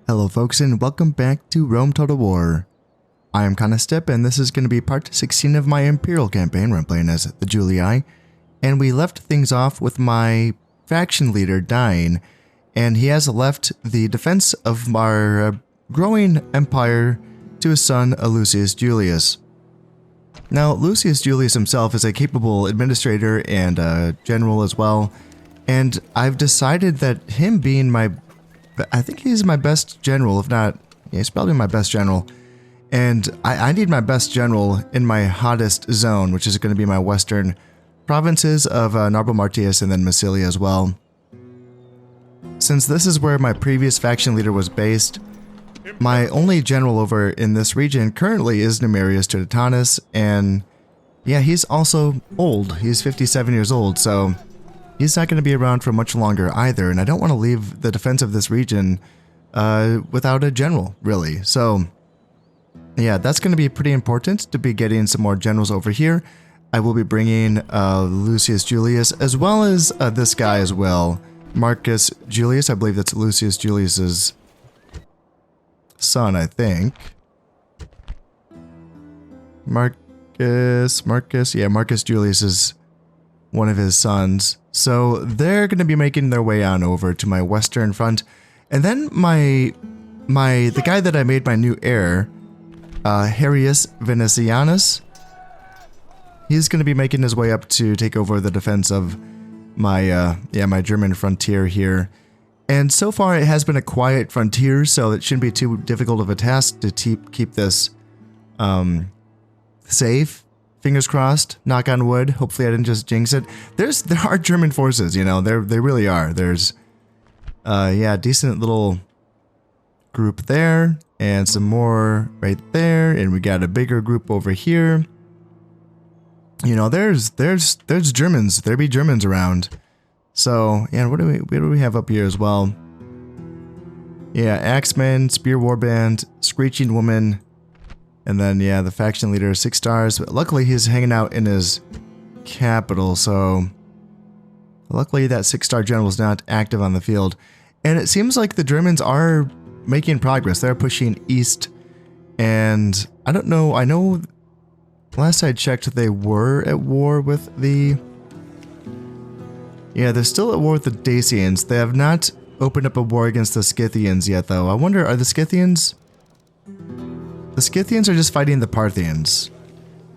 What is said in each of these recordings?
Hello folks and welcome back to Rome Total War. I am Step and this is going to be part 16 of my Imperial campaign where I'm playing as the Julii. And we left things off with my faction leader dying, and he has left the defense of our growing empire to his son Lucius Julius. Now Lucius Julius himself is a capable administrator and general as well, and I've decided that him being I think he's my best general, if not, he's probably my best general. And I need my best general in my hottest zone, which is going to be my western provinces of Narbo Martius and then Massilia as well. Since this is where my previous faction leader was based, my only general over in this region currently is Numerius Teutotanus, and yeah, he's also old. He's 57 years old, so he's not going to be around for much longer either, and I don't want to leave the defense of this region without a general, really. So, yeah, that's going to be pretty important to be getting some more generals over here. I will be bringing Lucius Julius, as well as this guy as well, Marcus Julius. I believe that's Lucius Julius's son, I think. Marcus Julius is one of his sons. So they're going to be making their way on over to my western front. And then the guy that I made my new heir, Harius Venetianus, he's going to be making his way up to take over the defense of my my German frontier here. And so far it has been a quiet frontier, so it shouldn't be too difficult of a task to keep this safe. Fingers crossed, knock on wood. Hopefully I didn't just jinx it. There are German forces, you know, they really are. There's decent little group there and some more right there, and we got a bigger group over here. You know, there's Germans. There be Germans around. So, yeah, what do we have up here as well? Yeah, Axeman, Spear Warband, Screeching Woman, and then, yeah, the faction leader, 6 stars. But luckily, he's hanging out in his capital, so luckily that 6-star general is not active on the field. And it seems like the Germans are making progress. They're pushing east, and I don't know. I know last I checked, they were at war with the... Yeah, they're still at war with the Dacians. They have not opened up a war against the Scythians yet, though. I wonder, are the Scythians... The Scythians are just fighting the Parthians.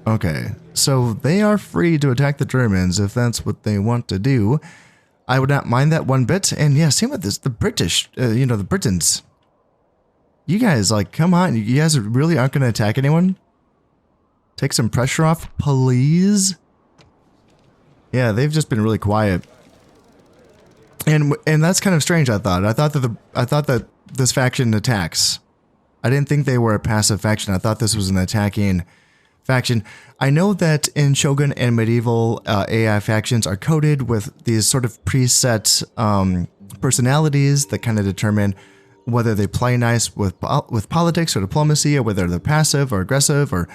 Okay, so they are free to attack the Germans if that's what they want to do. I would not mind that one bit. And yeah, same with this, the British, the Britons. You guys, like, come on. You guys really aren't going to attack anyone? Take some pressure off, please. Yeah, they've just been really quiet. And that's kind of strange, I thought. I thought that this faction attacks. I didn't think they were a passive faction. I thought this was an attacking faction. I know that in Shogun and medieval AI factions are coded with these sort of preset personalities that kind of determine whether they play nice with politics or diplomacy, or whether they're passive or aggressive, or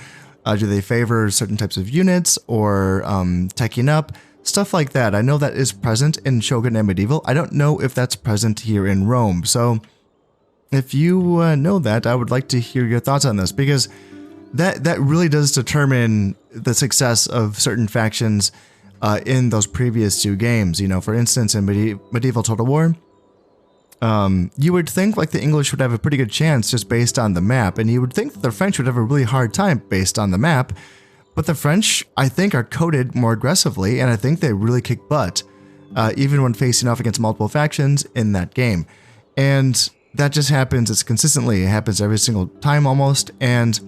do they favor certain types of units or teching up, stuff like that. I know that is present in Shogun and medieval. I don't know if that's present here in Rome. So if you know that, I would like to hear your thoughts on this, because that really does determine the success of certain factions in those previous 2 games. You know, for instance, in medieval Total War, you would think like the English would have a pretty good chance just based on the map, and you would think that the French would have a really hard time based on the map. But the French, I think, are coded more aggressively, and I think they really kick butt, even when facing off against multiple factions in that game. And that just happens. It's consistently. It happens every single time almost. And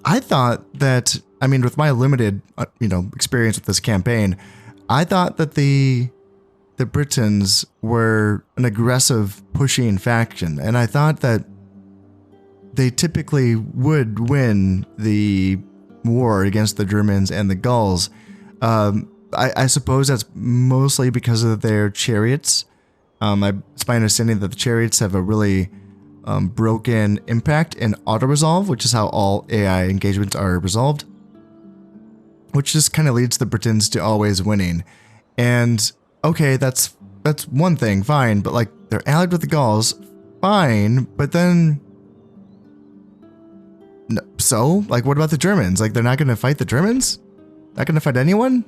I thought that, I mean, with my limited, experience with this campaign, I thought that the Britons were an aggressive, pushing faction. And I thought that they typically would win the war against the Germans and the Gauls. I suppose that's mostly because of their chariots. It's my understanding that the chariots have a really broken impact and auto-resolve, which is how all AI engagements are resolved, which just kind of leads the Britons to always winning. And okay, that's one thing, fine, but like they're allied with the Gauls. fine, but then... No, so? Like, what about the Germans? Like, they're not going to fight the Germans? Not going to fight anyone?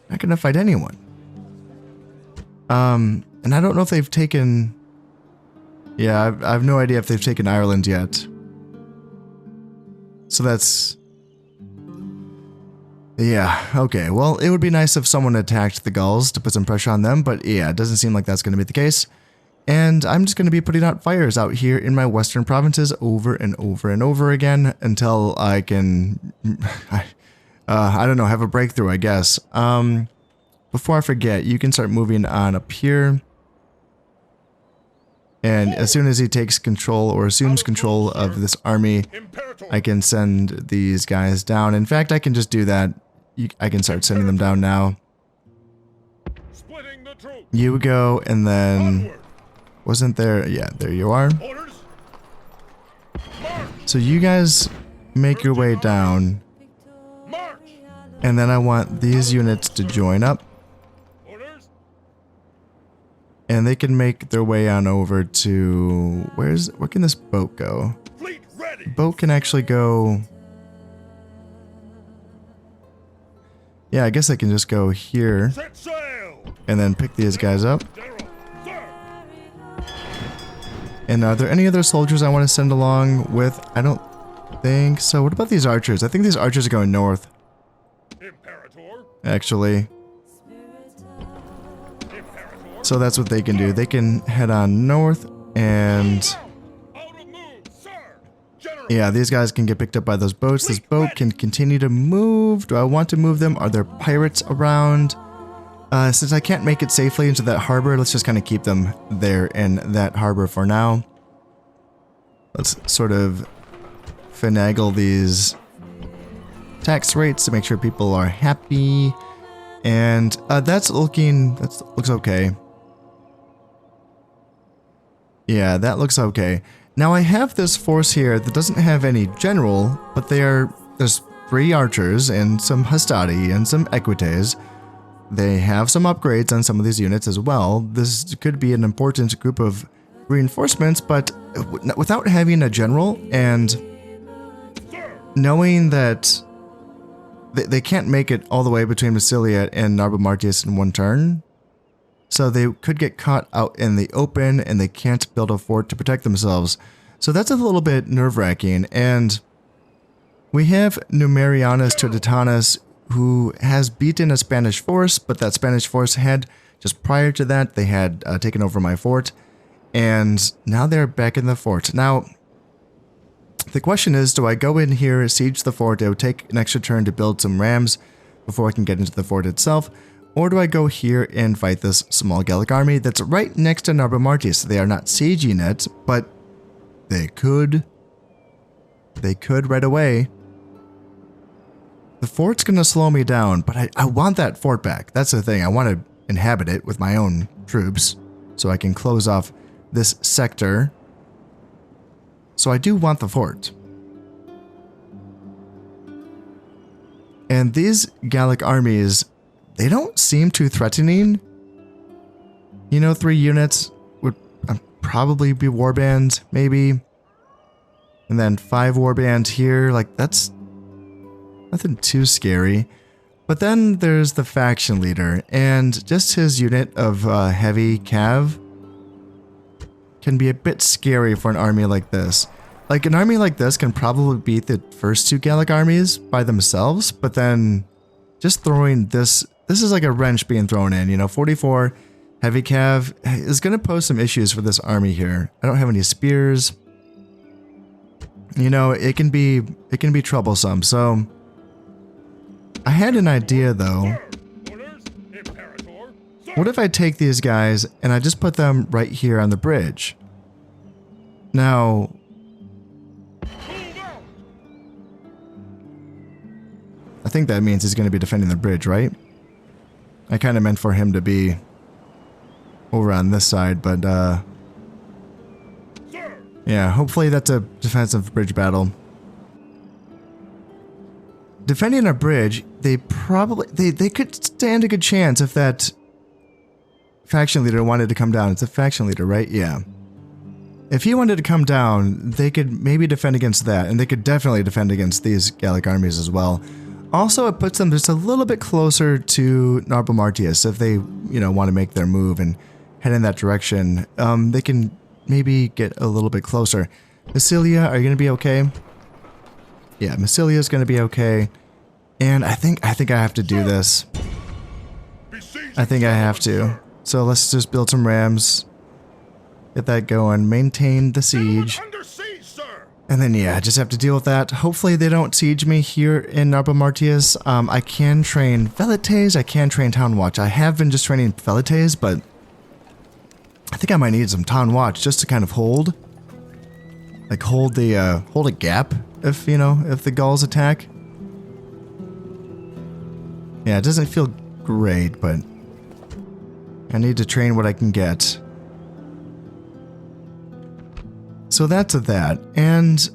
Not going to fight anyone. And I don't know if they've taken... Yeah, I have no idea if they've taken Ireland yet. So that's... Yeah, okay. Well, it would be nice if someone attacked the Gauls to put some pressure on them, but yeah, it doesn't seem like that's going to be the case. And I'm just going to be putting out fires out here in my western provinces over and over and over again until I can, I don't know, have a breakthrough, I guess. Before I forget, you can start moving on up here. And as soon as he takes control or assumes control of this army, I can send these guys down. In fact, I can just do that. I can start sending them down now. You go, and then... Wasn't there... Yeah, there you are. So you guys make your way down. And then I want these units to join up. And they can make their way on over to... Where can this boat go? The boat can actually go... Yeah, I guess I can just go here. And then pick these guys up. And are there any other soldiers I want to send along with? I don't think so. What about these archers? I think these archers are going north. Actually. So that's what they can do. They can head on north and... Yeah, these guys can get picked up by those boats. This boat can continue to move. Do I want to move them? Are there pirates around? Since I can't make it safely into that harbor, let's just kind of keep them there in that harbor for now. Let's sort of finagle these tax rates to make sure people are happy. And that looks okay. Yeah, that looks okay. Now I have this force here that doesn't have any general, but there's 3 archers and some hastati and some equites. They have some upgrades on some of these units as well. This could be an important group of reinforcements, but without having a general and knowing that they can't make it all the way between Massilia and Narba Martius in one turn, so they could get caught out in the open and they can't build a fort to protect themselves. So that's a little bit nerve-wracking. And we have Numerianus Turdetanus, who has beaten a Spanish force, but that Spanish force had, just prior to that, they had taken over my fort, and now they're back in the fort. Now, the question is, do I go in here, siege the fort, it would take an extra turn to build some rams before I can get into the fort itself, or do I go here and fight this small Gallic army that's right next to Narba Martius? They are not sieging it, but they could right away. The fort's going to slow me down, but I want that fort back. That's the thing. I want to inhabit it with my own troops so I can close off this sector. So I do want the fort. And these Gallic armies, they don't seem too threatening. You know, 3 units would probably be warband, maybe. And then 5 warband here. Like, that's... nothing too scary. But then there's the faction leader, and just his unit of heavy cav can be a bit scary for an army like this. Like, an army like this can probably beat the first 2 Gallic armies by themselves, but then just throwing this is like a wrench being thrown in, you know. 44 heavy cav is going to pose some issues for this army here. I don't have any spears. You know, it can be troublesome, so... I had an idea, though. What if I take these guys and I just put them right here on the bridge? Now... I think that means he's going to be defending the bridge, right? I kind of meant for him to be over on this side, but, yeah, hopefully that's a defensive bridge battle. Defending a bridge, they could stand a good chance if that faction leader wanted to come down. It's a faction leader, right? Yeah. If he wanted to come down, they could maybe defend against that, and they could definitely defend against these Gallic armies as well. Also, it puts them just a little bit closer to Narbo Martius if they, you know, want to make their move and head in that direction. They can maybe get a little bit closer. Massilia, are you going to be okay? Yeah, Massilia is going to be okay. And I think I have to do this. I think I have to. So let's just build some rams. Get that going. Maintain the siege. And then, yeah, just have to deal with that. Hopefully they don't siege me here in Narbo Martius. I can train Velites. I can train Town Watch. I have been just training Velites, but I think I might need some Town Watch just to kind of hold. Like, hold a gap if, you know, if the Gauls attack. Yeah, it doesn't feel great, but I need to train what I can get. So that's that, and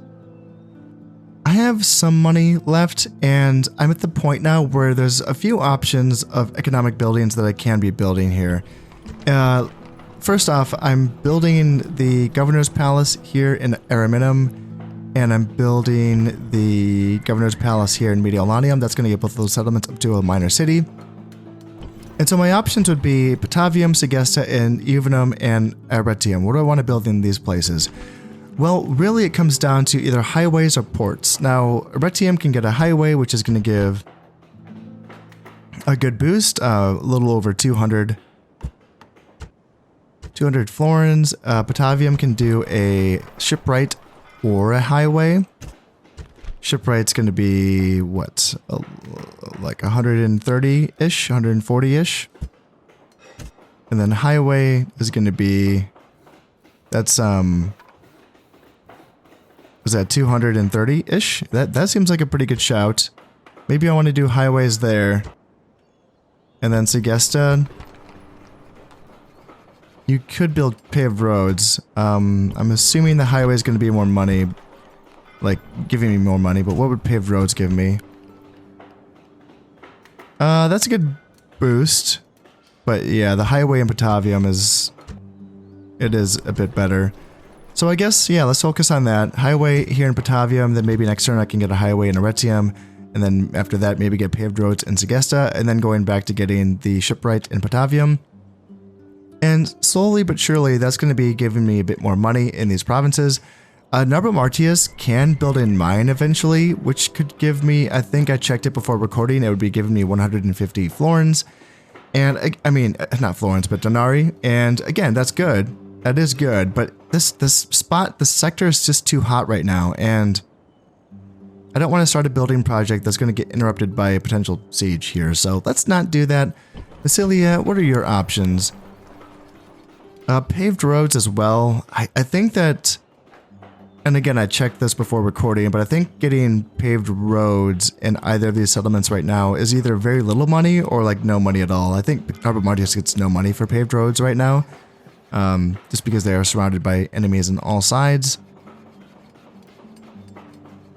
I have some money left, and I'm at the point now where there's a few options of economic buildings that I can be building here. First off, I'm building the Governor's Palace here in Ariminum, and I'm building the Governor's Palace here in Mediolanium. That's going to get both of those settlements up to a minor city. And so my options would be Patavium, Segesta, and Uvenum, and Arretium. What do I want to build in these places? Well, really it comes down to either highways or ports. Now, Arretium can get a highway, which is going to give a good boost, a little over 200 florins. Patavium can do a shipwright or a highway. Shipwright's going to be, what, like 130-ish, 140-ish. And then highway is going to be, that's, was that 230-ish? That seems like a pretty good shout. Maybe I want to do highways there. And then Segesta. You could build paved roads. I'm assuming the highway is going to be more money. Like, giving me more money, but what would paved roads give me? That's a good boost. But yeah, the highway in Patavium is a bit better. So I guess, yeah, let's focus on that. Highway here in Patavium, then maybe next turn I can get a highway in Arretium, and then after that maybe get paved roads in Segesta, and then going back to getting the shipwright in Patavium. And slowly but surely that's going to be giving me a bit more money in these provinces. Narbo Martius can build a mine eventually, which could give me, I think I checked it before recording, it would be giving me 150 florins. And, I mean, not florins, but denarii. And again, that's good. That is good, but this sector is just too hot right now, and I don't want to start a building project that's going to get interrupted by a potential siege here, so let's not do that. Massilia, what are your options? Paved roads as well. I think that, and again, I checked this before recording, but I think getting paved roads in either of these settlements right now is either very little money or like no money at all. I think Narbo Martius gets no money for paved roads right now. Just because they are surrounded by enemies on all sides.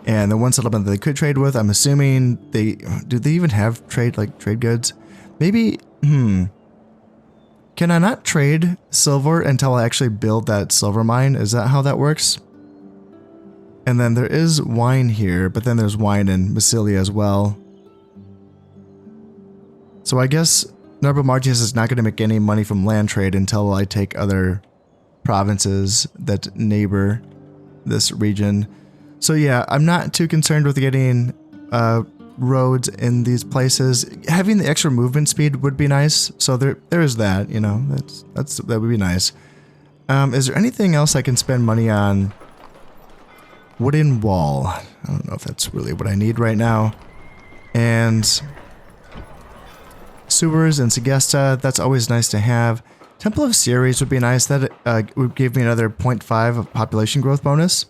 And the one settlement that they could trade with, I'm assuming do they even have trade goods? Maybe, Can I not trade silver until I actually build that silver mine? Is that how that works? And then there is wine here, but then there's wine in Massilia as well. So I guess Narbo Martius is not going to make any money from land trade until I take other provinces that neighbor this region. So yeah, I'm not too concerned with getting roads in these places. Having the extra movement speed would be nice. So there is that, you know, that would be nice. Is there anything else I can spend money on? Wooden wall. I don't know if that's really what I need right now. And sewers and Segesta, that's always nice to have. Temple of Ceres would be nice. That would give me another 0.5 of population growth bonus.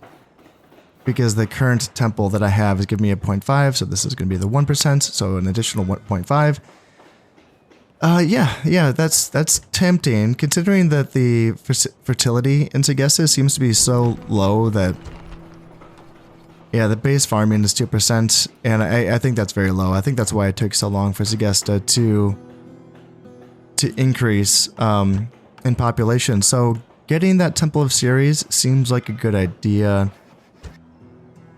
Because the current temple that I have is giving me a 0.5, so this is going to be the 1%, so an additional 1.5. Yeah, that's tempting, considering that the fertility in Segesta seems to be so low that, yeah, the base farming is 2%, and I think that's very low. I think that's why it took so long for Segesta to to increase in population. So getting that Temple of Ceres seems like a good idea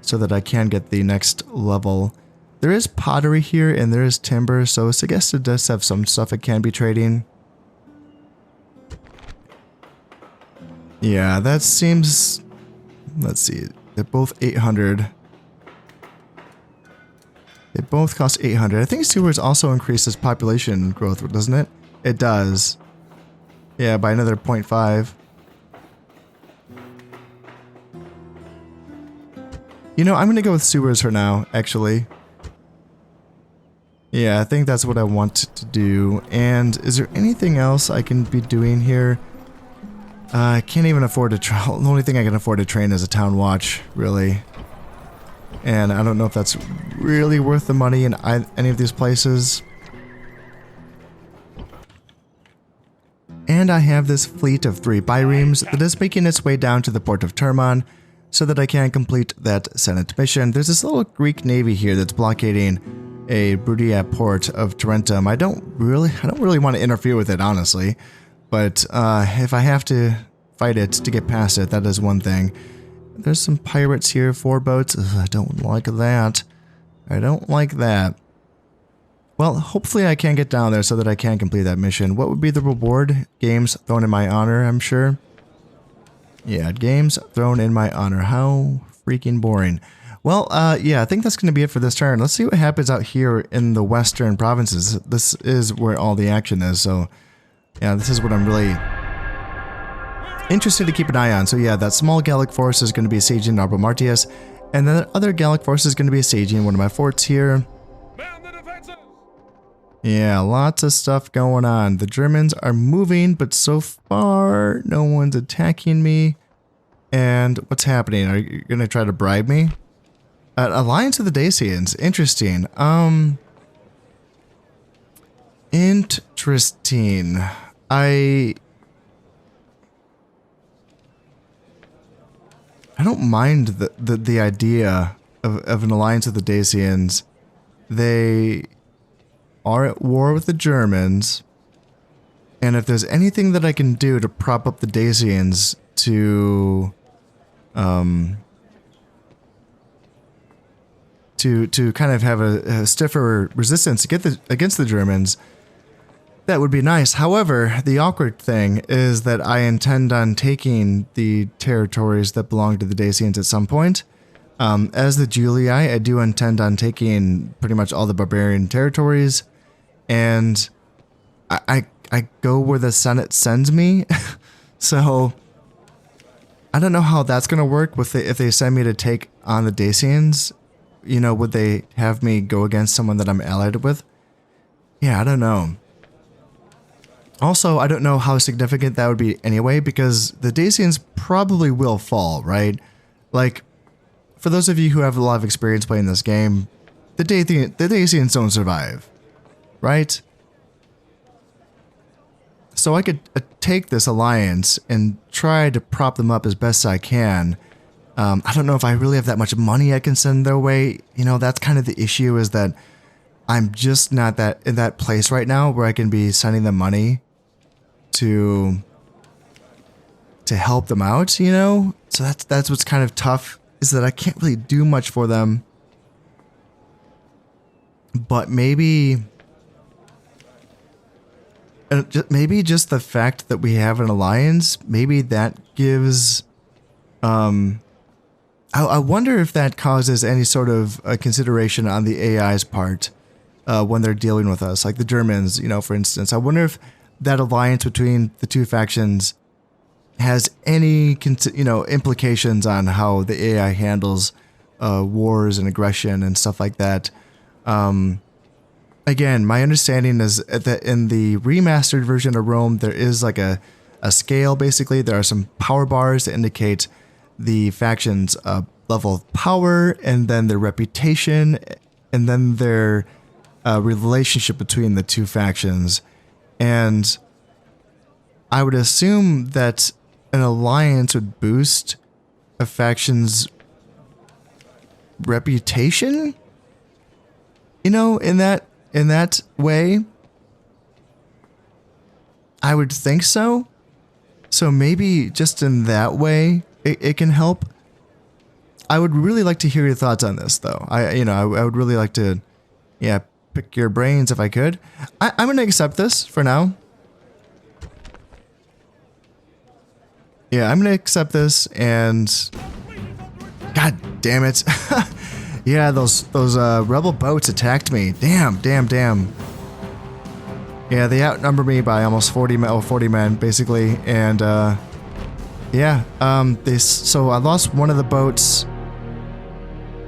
so that I can get the next level. There is pottery here and there is timber, so I guess it does have some stuff it can be trading. Yeah, that seems... Let's see. They're both 800. They both cost 800. I think sewers also increases population growth, doesn't it? It does. Yeah, by another 0.5. You know, I'm going to go with sewers for now, actually. Yeah, I think that's what I want to do. And is there anything else I can be doing here? I can't even afford to travel. The only thing I can afford to train is a town watch, really. And I don't know if that's really worth the money in any of these places. And I have this fleet of 3 biremes that is making its way down to the port of Termon so that I can complete that Senate mission. There's this little Greek navy here that's blockading a Brutia port of Tarentum. I don't really want to interfere with it, honestly. But if I have to fight it to get past it, that is one thing. There's some pirates here, 4 boats. Ugh, I don't like that. I don't like that. Well, hopefully I can get down there so that I can complete that mission. What would be the reward? Games thrown in my honor, I'm sure. Yeah, games thrown in my honor. How freaking boring. Well, yeah, I think that's going to be it for this turn. Let's see what happens out here in the western provinces. This is where all the action is, so... Yeah, this is what I'm really interested to keep an eye on. So yeah, that small Gallic force is going to be sieging Arbor Martius, and then the other Gallic force is going to be sieging one of my forts here. Yeah, lots of stuff going on. The Germans are moving, but so far, no one's attacking me. And what's happening? Are you going to try to bribe me? Alliance of the Dacians. Interesting. Interesting. I don't mind the idea of an alliance of the Dacians. They are at war with the Germans, and if there's anything that I can do to prop up the Dacians to kind of have a stiffer resistance against the Germans, that would be nice. However, the awkward thing is that I intend on taking the territories that belong to the Dacians at some point. As the Julii, I do intend on taking pretty much all the barbarian territories, and I go where the Senate sends me. So I don't know how that's going to work with if they send me to take on the Dacians. You know, would they have me go against someone that I'm allied with? Yeah, I don't know. Also, I don't know how significant that would be anyway, because the Dacians probably will fall, right? Like, for those of you who have a lot of experience playing this game, the Dacians don't survive, right? So I could take this alliance and try to prop them up as best I can. I don't know if I really have that much money I can send their way. You know, that's kind of the issue, is that I'm just not in that place right now where I can be sending them money to help them out, you know? So that's what's kind of tough, is that I can't really do much for them. But maybe just the fact that we have an alliance, maybe that gives I wonder if that causes any sort of consideration on the AI's part when they're dealing with us, like the Germans, you know, for instance. I wonder if that alliance between the two factions has any, implications on how the AI handles wars and aggression and stuff like that. Again, my understanding is that in the remastered version of Rome, there is like a scale, basically. There are some power bars that indicate the faction's level of power, and then their reputation, and then their relationship between the two factions. And I would assume that an alliance would boost a faction's reputation, you know, in that way. I would think so. So maybe just in that way, it can help. I would really like to hear your thoughts on this, though. I would really like to, yeah, pick your brains if I could. I'm going to accept this for now. Yeah, I'm going to accept this and... God damn it. Yeah, those rebel boats attacked me. Damn. Yeah, they outnumber me by almost 40 men, basically. And, yeah, so I lost one of the boats.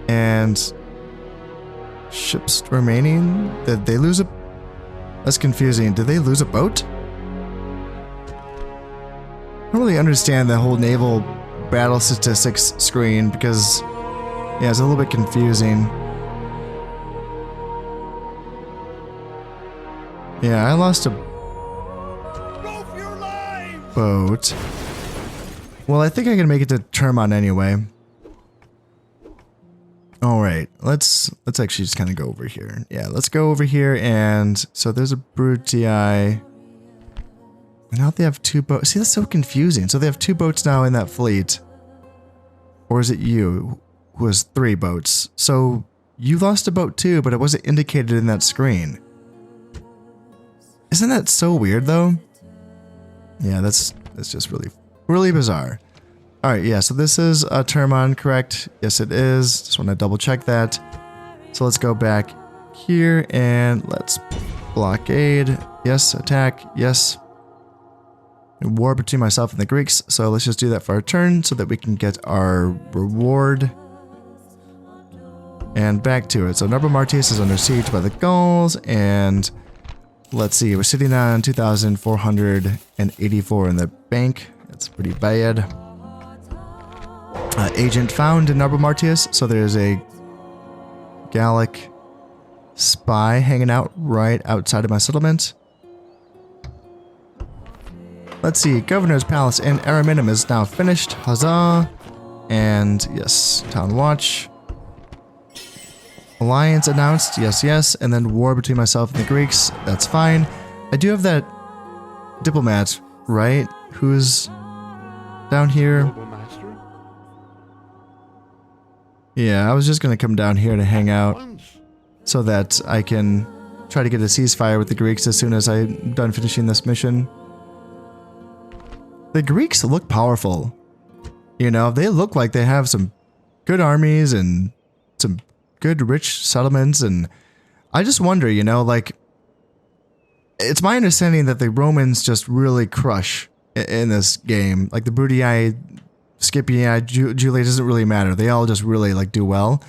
And ships remaining? Did they lose a... That's confusing. Did they lose a boat? I don't really understand the whole naval battle statistics screen because, yeah, it's a little bit confusing. Yeah, I lost a boat. Well, I think I can make it to Termon anyway. All right, let's actually just kind of go over here. Yeah, let's go over here, and so there's a Brutii. Now they have two boats. See, that's so confusing. So they have two boats now in that fleet. Or is it you who has 3 boats? So you lost a boat too, but it wasn't indicated in that screen. Isn't that so weird though? Yeah, that's just really bizarre. All right, yeah, so this is a Termon, correct? Yes, it is. Just want to double check that. So let's go back here and let's blockade. Yes, attack. Yes. War between myself and the Greeks. So let's just do that for our turn so that we can get our reward. And back to it. So Narbo Martius is under siege by the Gauls, and let's see, we're sitting on 2,484 in the bank. That's pretty bad. Agent found in Narbo Martius. So there's a Gallic spy hanging out right outside of my settlement. Let's see, Governor's Palace in Ariminum is now finished. Huzzah! And yes, Town Watch. Alliance announced, yes. And then war between myself and the Greeks, that's fine. I do have that diplomat, right? Who's down here? Yeah, I was just gonna come down here to hang out so that I can try to get a ceasefire with the Greeks as soon as I'm done finishing this mission. The Greeks look powerful. You know, they look like they have some good armies and some good rich settlements, and I just wonder, you know, like, it's my understanding that the Romans just really crush in this game. Like the Brutii, Scipii, Julii, doesn't really matter. They all just really like do well.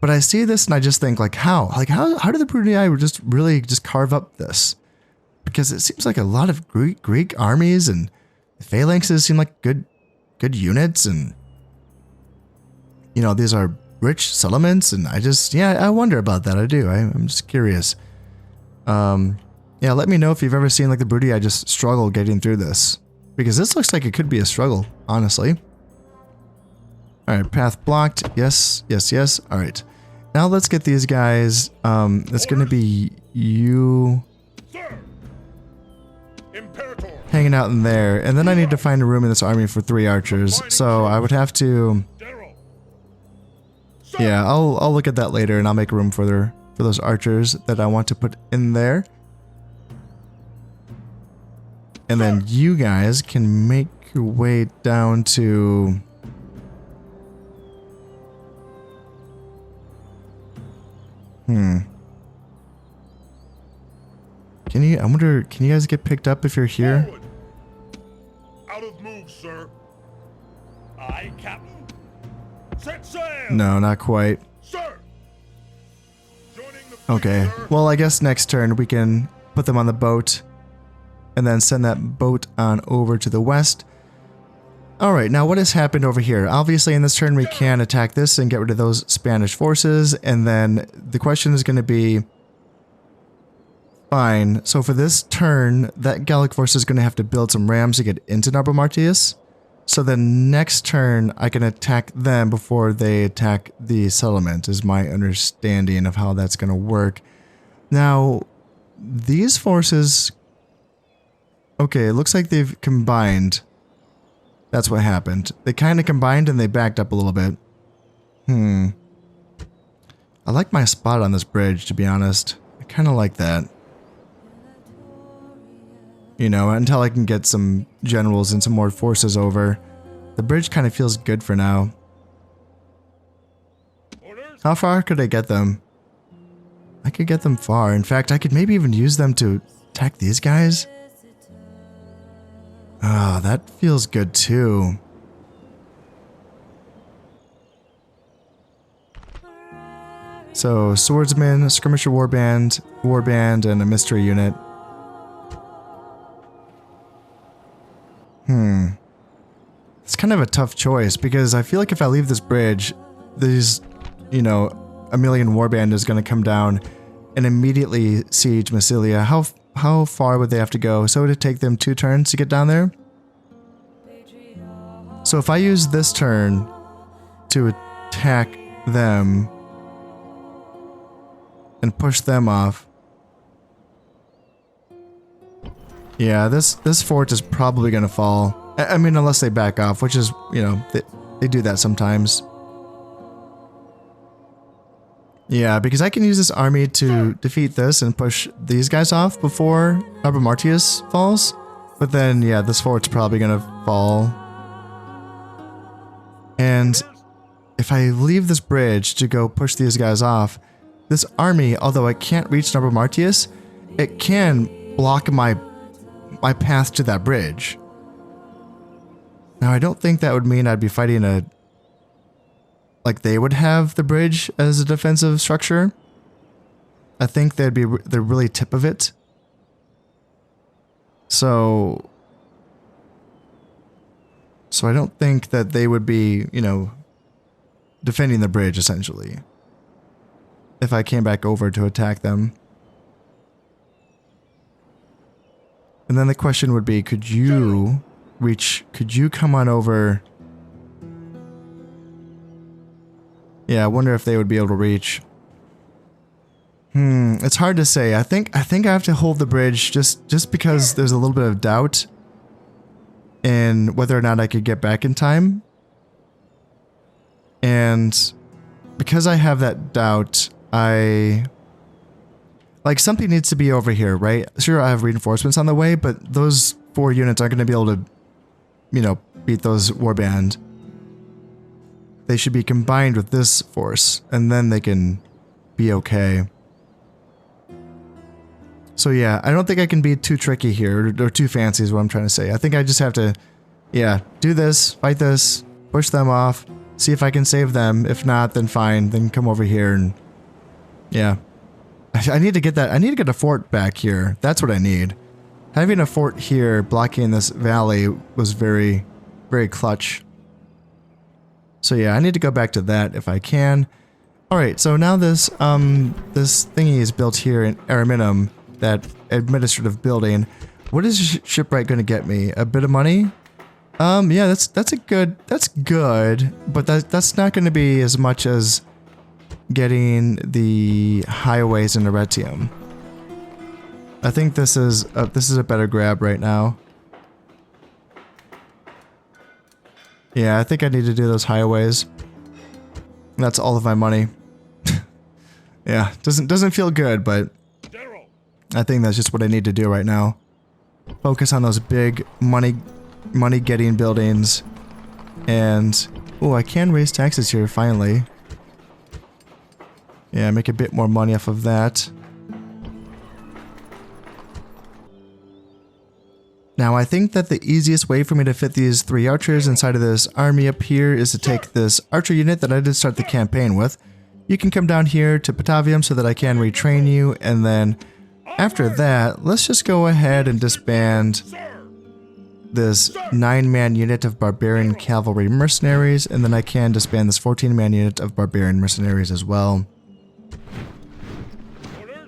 But I see this and I just think like, how do the Brutii just really just carve up this? Because it seems like a lot of Greek armies, and the phalanxes seem like good units, and you know, these are rich settlements, and I wonder about that. I do. I'm just curious. Yeah, let me know if you've ever seen like the Brutii just struggle getting through this, because this looks like it could be a struggle, honestly. All right, path blocked. Yes. All right, now let's get these guys. It's going to be you hanging out in there, and then I need to find a room in this army for 3 archers. So I would have to. Yeah, I'll look at that later, and I'll make room for those archers that I want to put in there. And then you guys can make your way down to... Can you, I wonder, can you guys get picked up if you're here? Forward. Out of move, sir. Aye, Captain. Set sail. No, not quite. Sir. Joining the fleet, Okay, sir. well, I guess next turn we can put them on the boat and then send that boat on over to the west. Alright, now what has happened over here? Obviously in this turn we can attack this and get rid of those Spanish forces, and then the question is going to be, fine, so for this turn, that Gallic force is going to have to build some rams to get into Narbo Martius. So then next turn I can attack them before they attack the settlement, is my understanding of how that's going to work. Now, these forces Okay, it looks like they've combined. That's what happened. They kind of combined and they backed up a little bit. I like my spot on this bridge, to be honest. I kind of like that. You know, until I can get some generals and some more forces over. The bridge kind of feels good for now. Orders? How far could I get them? I could get them far. In fact, I could maybe even use them to attack these guys. Ah, that feels good too. So, swordsman, skirmisher warband, and a mystery unit. It's kind of a tough choice because I feel like if I leave this bridge, these, you know, a million warband is going to come down and immediately siege Massilia. How far would they have to go? So would it take them 2 turns to get down there? So if I use this turn to attack them and push them off. Yeah, this fort is probably going to fall. I mean, unless they back off, which is, you know, they do that sometimes. Yeah, because I can use this army to defeat this and push these guys off before Arbor Martius falls. But then, yeah, this fort's probably going to fall. And if I leave this bridge to go push these guys off, this army, although I can't reach Arbor Martius, it can block my path to that bridge. Now, I don't think that would mean I'd be fighting a... Like, they would have the bridge as a defensive structure. I think they'd be the really tip of it. So I don't think that they would be, you know, defending the bridge, essentially. If I came back over to attack them. And then the question would be, could you come on over? Yeah, I wonder if they would be able to reach. It's hard to say. I think I have to hold the bridge just because there's a little bit of doubt in whether or not I could get back in time. And because I have that doubt, like, something needs to be over here, right? Sure, I have reinforcements on the way, but those 4 units aren't going to be able to, you know, beat those warband. They should be combined with this force, and then they can be okay. So yeah, I don't think I can be too tricky here, or too fancy is what I'm trying to say. I think I just have to, yeah, do this, fight this, push them off, see if I can save them. If not, then fine, then come over here and, yeah. I need to get that, I need to get a fort back here. That's what I need. Having a fort here blocking this valley was very, very clutch. So yeah, I need to go back to that if I can. Alright, so now this thingy is built here in Ariminum, that administrative building. What is shipwright going to get me? A bit of money? Yeah, that's good, but that's not going to be as much as getting the highways in Arretium. I think this is a better grab right now. Yeah, I think I need to do those highways. That's all of my money. Yeah, doesn't feel good, but General. I think that's just what I need to do right now. Focus on those big money getting buildings. And oh, I can raise taxes here finally. Yeah, make a bit more money off of that. Now, I think that the easiest way for me to fit these 3 archers inside of this army up here is to take this archer unit that I did start the campaign with. You can come down here to Patavium so that I can retrain you, and then after that, let's just go ahead and disband this 9-man unit of barbarian cavalry mercenaries, and then I can disband this 14-man unit of barbarian mercenaries as well.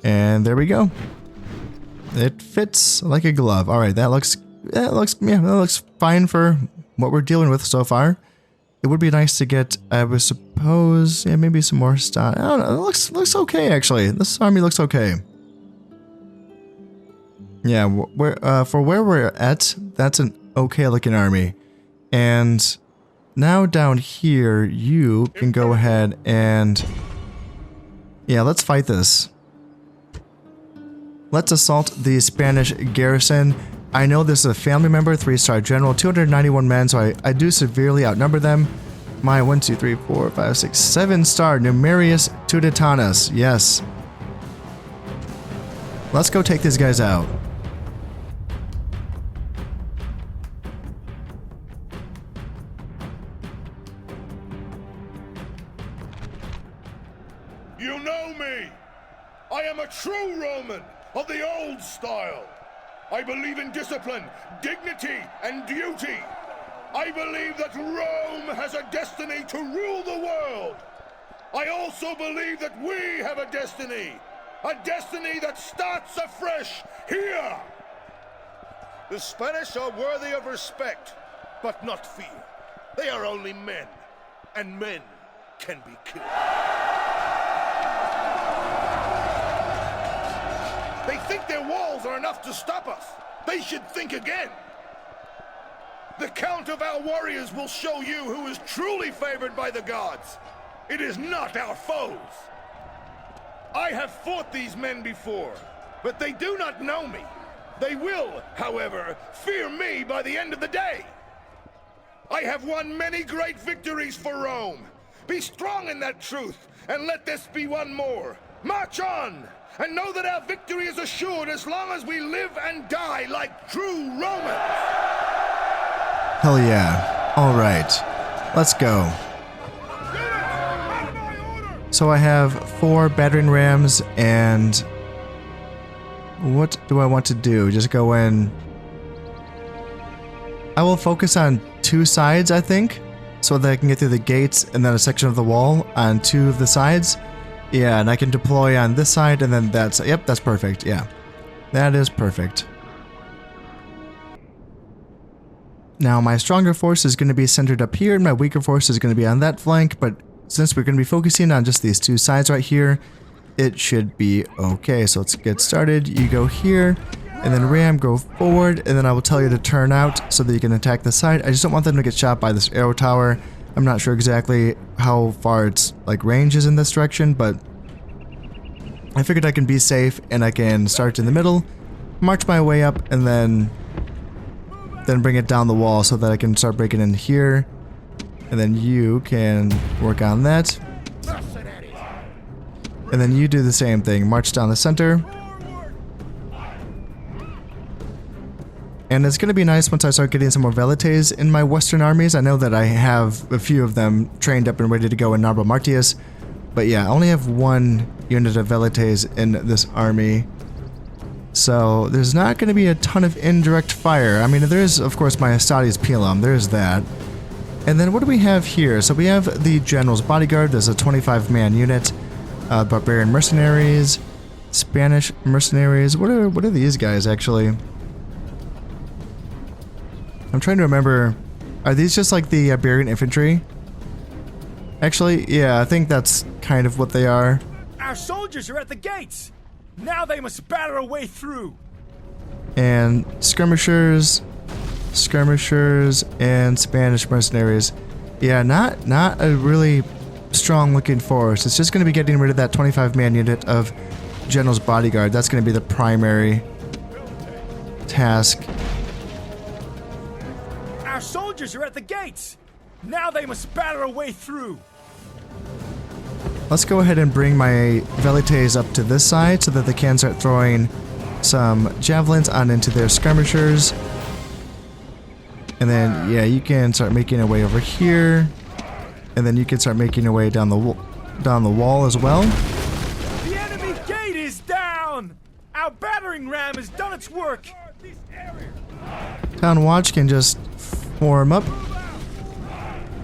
And there we go. It fits like a glove. All right, that looks fine for what we're dealing with so far. It would be nice to get, I would suppose, yeah, maybe some more stuff. I don't know. It looks okay actually. This army looks okay. Yeah, for where we're at, that's an okay looking army. And now down here, you can go ahead and... Yeah, let's fight this. Let's assault the Spanish garrison. I know this is a family member, 3-star general, 291 men, so I do severely outnumber them. My 1, 2, 3, 4, 5, 6, 7-star Numerius Tuditanus. Yes. Let's go take these guys out. You know me. I am a true Roman of the old style. I believe in discipline, dignity, and duty. I believe that Rome has a destiny to rule the world. I also believe that we have a destiny that starts afresh here. The Spanish are worthy of respect, but not fear. They are only men, and men can be killed. They think their walls are enough to stop us. They should think again. The count of our warriors will show you who is truly favored by the gods. It is not our foes. I have fought these men before, but they do not know me. They will, however, fear me by the end of the day. I have won many great victories for Rome. Be strong in that truth, and let this be one more. March on, and know that our victory is assured as long as we live and die like true Romans. Hell yeah. Alright. Let's go. So I have 4 battering rams, and what do I want to do? Just go in. I will focus on 2 sides, I think, so that I can get through the gates and then a section of the wall on 2 of the sides. Yeah, and I can deploy on this side and then that side. Yep, that's perfect. Yeah, that is perfect. Now, my stronger force is going to be centered up here, and my weaker force is going to be on that flank, but since we're going to be focusing on just these 2 sides right here, it should be okay. So let's get started. You go here, and then ram, go forward, and then I will tell you to turn out so that you can attack the side. I just don't want them to get shot by this arrow tower. I'm not sure exactly how far its range is in this direction, but I figured I can be safe, and I can start in the middle, march my way up, and then bring it down the wall so that I can start breaking in here. And then you can work on that. And then you do the same thing. March down the center. And it's going to be nice once I start getting some more velites in my western armies. I know that I have a few of them trained up and ready to go in Narbo Martius. But yeah, I only have 1 unit of velites in this army. So there's not going to be a ton of indirect fire. I mean, there's, of course, my Astartes Pilum. There's that. And then what do we have here? So we have the General's Bodyguard. There's a 25-man unit. Barbarian Mercenaries. Spanish Mercenaries. What are these guys, actually? I'm trying to remember. Are these just like the Iberian Infantry? Actually, yeah, I think that's kind of what they are. Our soldiers are at the gates! Now they must batter a way through! And skirmishers, and Spanish mercenaries. Yeah, not a really strong looking force. It's just going to be getting rid of that 25-man unit of General's Bodyguard. That's going to be the primary task. Our soldiers are at the gates! Now they must batter a way through! Let's go ahead and bring my velites up to this side so that they can start throwing some javelins on into their skirmishers. And then, yeah, you can start making your way over here. And then you can start making your way down the wall as well. The enemy gate is down! Our battering ram has done its work! Town Watch can just form up.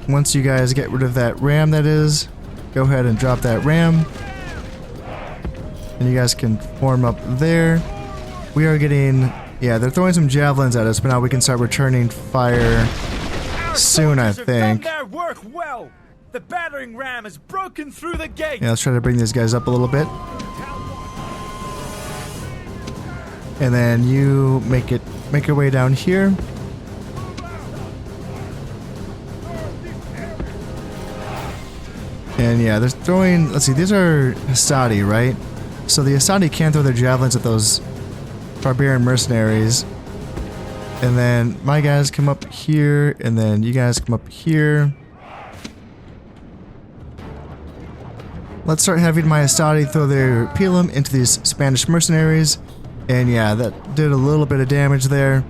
Once you guys get rid of that ram, that is, go ahead and drop that ram. And you guys can form up there. We are getting... Yeah, they're throwing some javelins at us, but now we can start returning fire soon, I think. Done their work well. The battering ram has broken through the gate. Yeah, let's try to bring these guys up a little bit. And then you make your way down here. And yeah, they're throwing, let's see, these are Hastati, right? So the Hastati can throw their javelins at those barbarian mercenaries. And then my guys come up here, and then you guys come up here. Let's start having my Hastati throw their pilum into these Spanish mercenaries. And yeah, that did a little bit of damage there.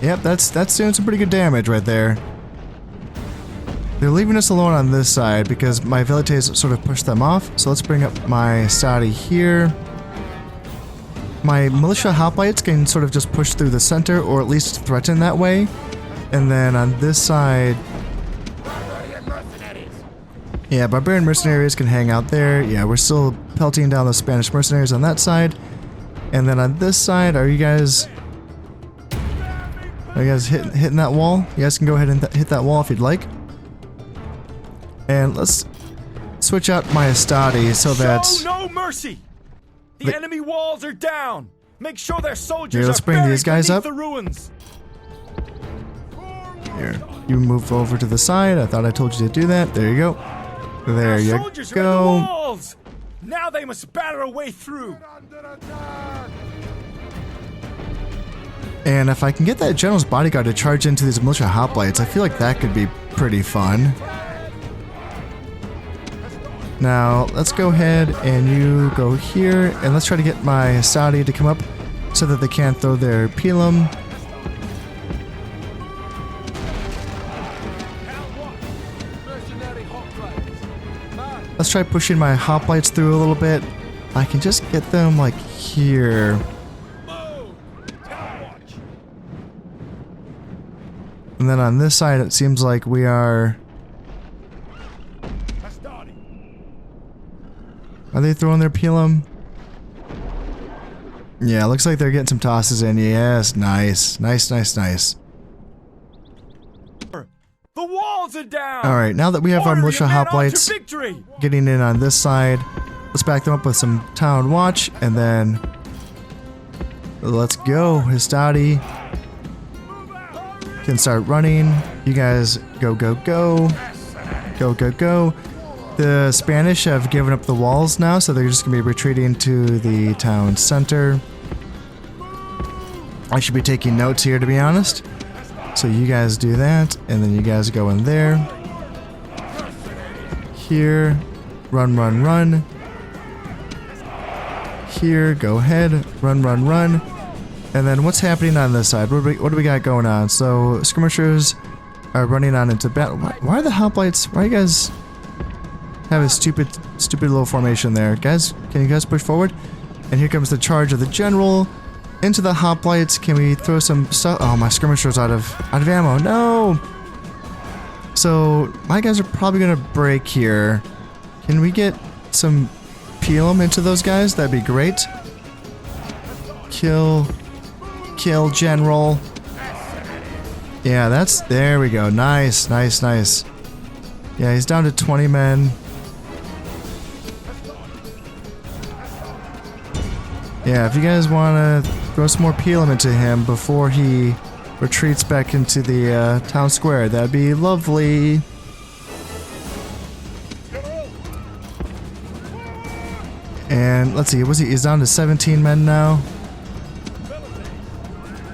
Yep, that's doing some pretty good damage right there. They're leaving us alone on this side because my Velites sort of pushed them off. So let's bring up my Hastati here. My militia hoplites can sort of just push through the center, or at least threaten that way. And then on this side, yeah, barbarian mercenaries can hang out there. Yeah, we're still pelting down the Spanish mercenaries on that side. And then on this side, are you guys hitting that wall? You guys can go ahead and hit that wall if you'd like. And let's switch out my Hastati so that... Show no mercy! The enemy walls are down! Make sure their soldiers let's are bring these guys beneath up. the ruins! Here, you move over to the side. I thought I told you to do that. There you go. There you soldiers go. Are in the walls! Now they must batter a way through! And if I can get that general's bodyguard to charge into these militia hoplites, I feel like that could be pretty fun. Now, let's go ahead and you go here, and let's try to get my Hastati to come up so that they can't throw their pilum. Let's try pushing my hoplites through a little bit. I can just get them, like, here. And then on this side, it seems like we are... Are they throwing their pilum? Yeah, looks like they're getting some tosses in. Yes, nice. Nice, nice, nice. The walls are down! Alright, now that we have our militia hoplites getting in on this side, let's back them up with some town watch, and then... Let's go. Hastati can start running. You guys go, go, go. Go, go, go. The Spanish have given up the walls now, so they're just going to be retreating to the town center. I should be taking notes here, to be honest. So you guys do that, and then you guys go in there. Here. Run, run, run. Here, go ahead. Run, run, run. And then what's happening on this side? What do we got going on? So, skirmishers are running on into battle. Why are the hoplites... Why are you guys... have a stupid little formation there. Guys, can you guys push forward? And here comes the charge of the general into the hoplites. Can we throw some stuff? Oh, my skirmisher's out of ammo. No! So, my guys are probably gonna break here. Can we get some pilum into those guys? That'd be great. Kill general. Yeah, there we go. Nice, nice, nice. Yeah, he's down to 20 men. Yeah, if you guys want to throw some more pilum into him before he retreats back into the town square, that'd be lovely. And let's see, he's down to 17 men now.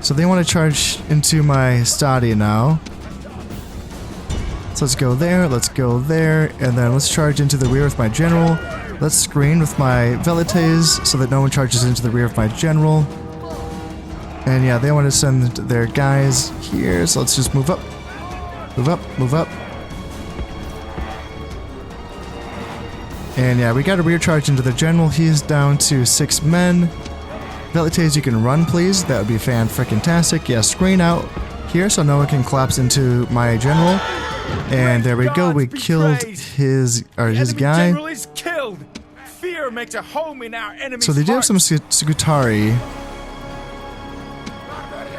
So they want to charge into my Hastati now. So let's go there, and then let's charge into the rear with my general. Let's screen with my Velites so that no one charges into the rear of my general. And yeah, they want to send their guys here, so let's just move up. Move up, move up. And yeah, we got a rear charge into the general. He's down to 6 men. Velites, you can run, please. That would be fan-frickin-tastic. Yeah, screen out here so no one can collapse into my general. And there we go. We killed his guy. General is killed. Fear makes a home in our enemy's So they do have some hearts. Scutari.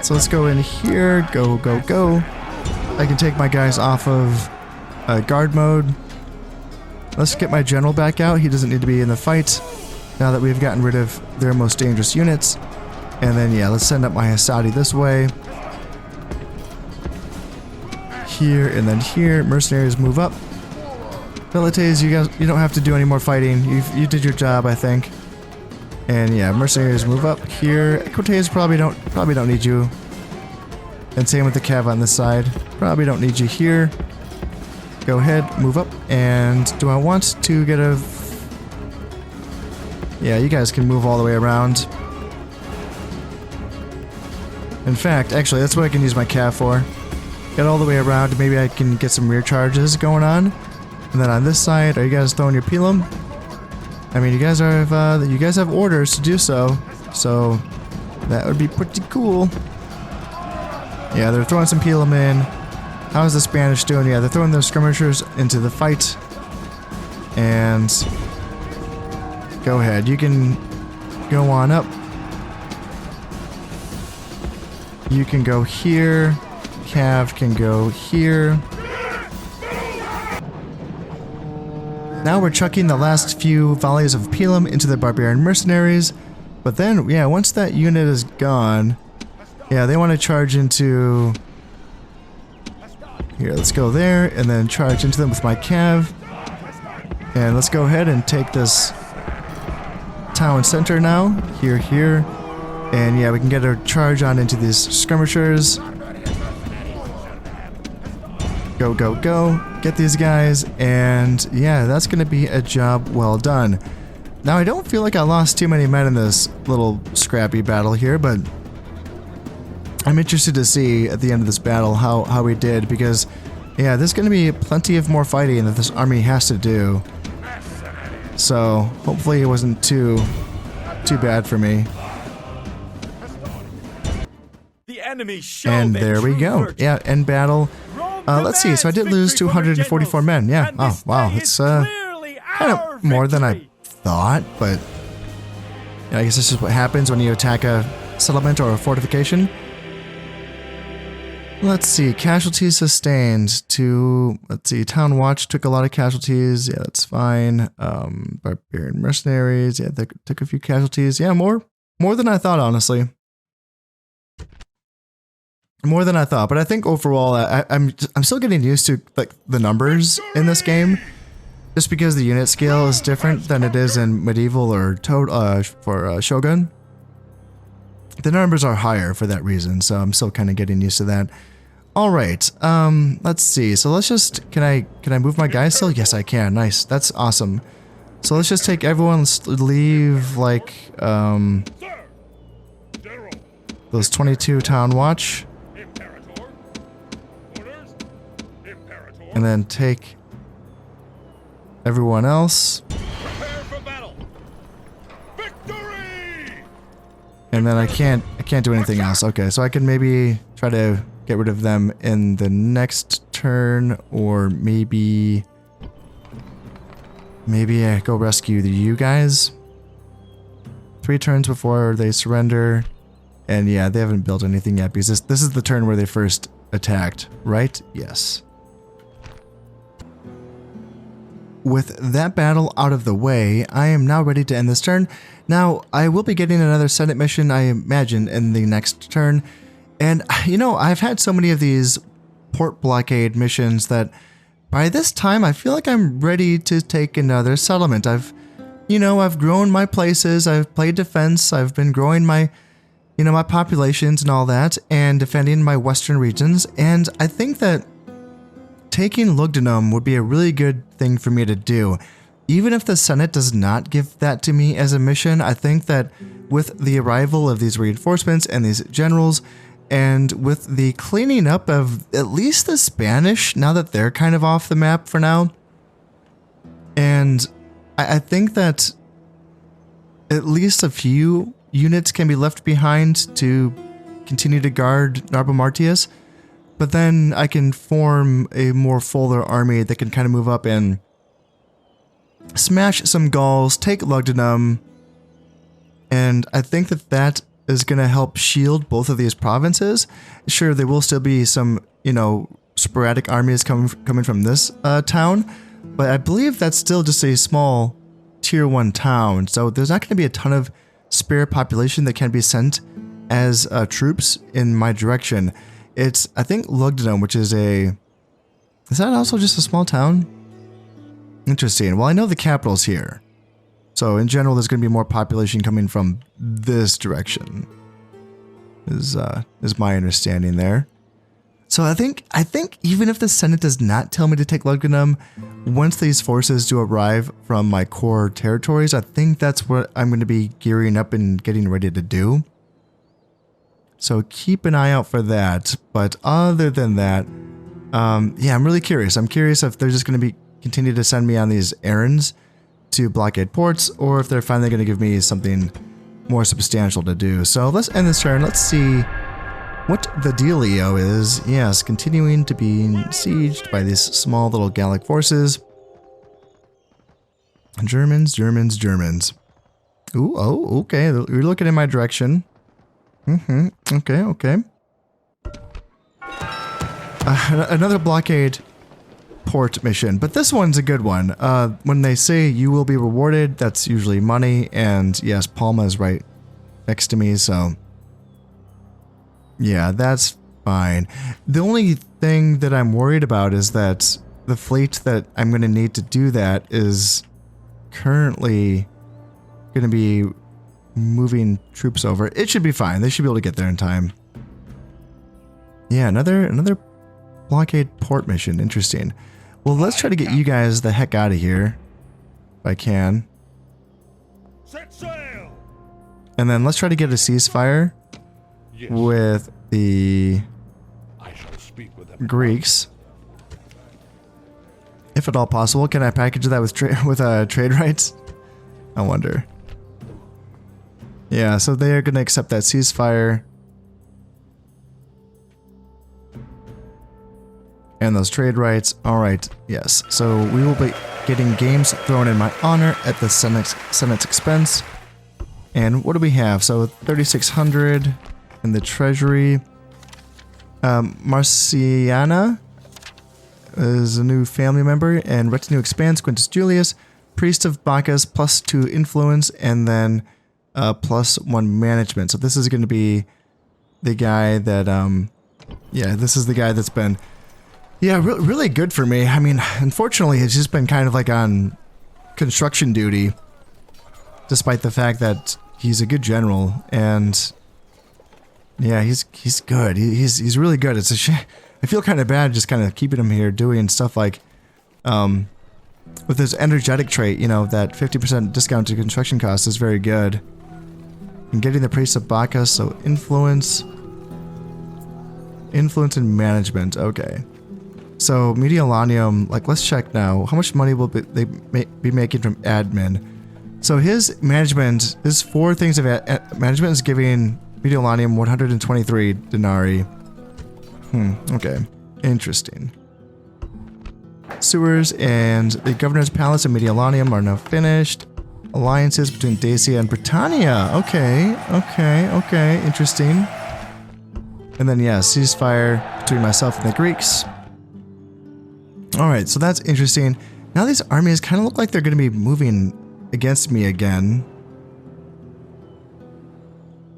So let's go in here. Go, go, go. I can take my guys off of guard mode. Let's get my general back out. He doesn't need to be in the fight. now that we've gotten rid of their most dangerous units. And then, yeah, let's send up my Hasadi this way. Here and then here. Mercenaries move up. Velites, you don't have to do any more fighting. You did your job, I think. And yeah, mercenaries move up here. Equites probably don't need you. And same with the cav on this side. Probably don't need you here. Go ahead, move up. And do I want to get a... Yeah, you guys can move all the way around. In fact, actually, that's what I can use my cav for. Get all the way around. Maybe I can get some rear charges going on. And then on this side, are you guys throwing your pilum? I mean, you guys have orders to do so. So that would be pretty cool. Yeah, they're throwing some pilum in. How's the Spanish doing? Yeah, they're throwing their skirmishers into the fight. And go ahead. You can go on up. You can go here. Cav can go here. Now we're chucking the last few volleys of pilum into the barbarian mercenaries. But then, yeah, once that unit is gone, yeah, they want to charge into... Here, let's go there, and then charge into them with my cav. And let's go ahead and take this town center now. Here, here. And yeah, we can get a charge on into these skirmishers. Go, go, go. Get these guys. And yeah, that's going to be a job well done. Now, I don't feel like I lost too many men in this little scrappy battle here, but I'm interested to see at the end of this battle how we did, because yeah, there's going to be plenty of more fighting that this army has to do. So hopefully it wasn't too bad for me. And there we go. Yeah, end battle. Let's see. So I did lose 244 men. Yeah. Oh, wow. It's kind of more than I thought, but I guess this is what happens when you attack a settlement or a fortification. Let's see. Casualties sustained to... Let's see. Town Watch took a lot of casualties. Yeah, that's fine. Barbarian mercenaries. Yeah, they took a few casualties. Yeah, more than I thought, honestly. More than I thought, but I think overall I'm still getting used to like the numbers in this game, just because the unit scale is different than it is in medieval or Shogun. The numbers are higher for that reason, so I'm still kind of getting used to that. All right, let's see. So let's just can I move my guys still? Yes, I can. Nice, that's awesome. So let's just take everyone. Let's leave like those 22 town watch. And then take everyone else. Prepare for battle. Victory! And then I can't do anything else. Okay, so I can maybe try to get rid of them in the next turn, or maybe I go rescue you guys. 3 turns before they surrender. And yeah, they haven't built anything yet, because this is the turn where they first attacked, right? Yes. With that battle out of the way, I am now ready to end this turn. Now, I will be getting another Senate mission, I imagine, in the next turn. And, you know, I've had so many of these port blockade missions that by this time I feel like I'm ready to take another settlement. I've grown my places, I've played defense, I've been growing my, my populations and all that, and defending my western regions, and I think that taking Lugdunum would be a really good thing for me to do. Even if the Senate does not give that to me as a mission, I think that with the arrival of these reinforcements and these generals, and with the cleaning up of at least the Spanish, now that they're kind of off the map for now, and I think that at least a few units can be left behind to continue to guard Narbo Martius. But then I can form a more fuller army that can kind of move up and smash some Gauls, take Lugdunum, and I think that is going to help shield both of these provinces. Sure, there will still be some, sporadic armies coming from this town, but I believe that's still just a small tier 1 town, so there's not going to be a ton of spare population that can be sent as troops in my direction. It's, I think, Lugdunum, which is a... Is that also just a small town? Interesting. Well, I know the capital's here. So in general, there's going to be more population coming from this direction. Is my understanding there. So I think even if the Senate does not tell me to take Lugdunum, once these forces do arrive from my core territories, I think that's what I'm going to be gearing up and getting ready to do. So keep an eye out for that. But other than that, yeah, I'm really curious. I'm curious if they're just going to be continue to send me on these errands to blockade ports, or if they're finally going to give me something more substantial to do. So let's end this turn. Let's see what the dealio is. Yes, continuing to be besieged by these small little Gallic forces. Germans, Germans, Germans. Ooh, oh, okay. You're looking in my direction. Okay, okay. Another blockade port mission, but this one's a good one. When they say you will be rewarded, that's usually money, and yes, Palma is right next to me, so yeah, that's fine. The only thing that I'm worried about is that the fleet that I'm going to need to do that is currently going to be moving troops over. It should be fine. They should be able to get there in time. Yeah, another blockade port mission. Interesting. Well, let's try to get you guys the heck out of here, if I can. Set sail. And then let's try to get a ceasefire with the Greeks, if at all possible. Can I package that with trade rights? I wonder. Yeah, so they are going to accept that ceasefire and those trade rights. All right, yes. So we will be getting games thrown in my honor at the Senate's expense. And what do we have? So 3,600 in the treasury. Marciana is a new family member, and retinue expands. Quintus Julius, priest of Bacchus, +2 influence, and then +1 management. So this is going to be the guy that, yeah, this is the guy that's been, yeah, really good for me. I mean, unfortunately, it's just been kind of like on construction duty, despite the fact that he's a good general, and yeah, he's good. He's really good. It's a shame. I feel kind of bad just kind of keeping him here doing stuff like, with his energetic trait, you know, that 50% discount to construction costs is very good. And getting the priest of Bacchus, so influence and management. Okay. So Mediolanium, like, let's check now. How much money will they be making from admin? So his management, his 4 things of management is giving Mediolanium 123 denarii. Okay. Interesting. Sewers and the governor's palace in Mediolanium are now finished. Alliances between Dacia and Britannia. Okay. Interesting. And then, yeah, ceasefire between myself and the Greeks. Alright, so that's interesting. Now these armies kind of look like they're going to be moving against me again.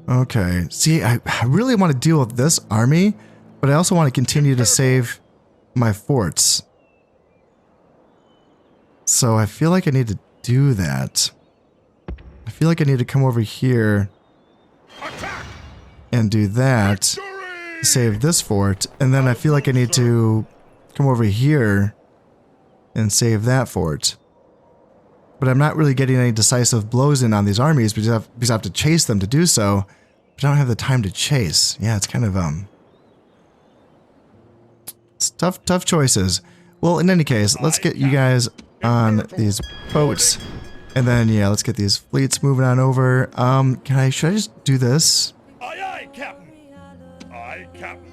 Okay. See, I really want to deal with this army, but I also want to continue to save my forts. So I feel like I need to do that. I feel like I need to come over here and do that. Save this fort. And then I feel like I need to come over here and save that fort. But I'm not really getting any decisive blows in on these armies because I have to chase them to do so. But I don't have the time to chase. Yeah, it's kind of, it's tough choices. Well, in any case, let's get you guys on these boats. And then, yeah, let's get these fleets moving on over. Should I just do this? Aye, aye, Captain. Aye, Captain.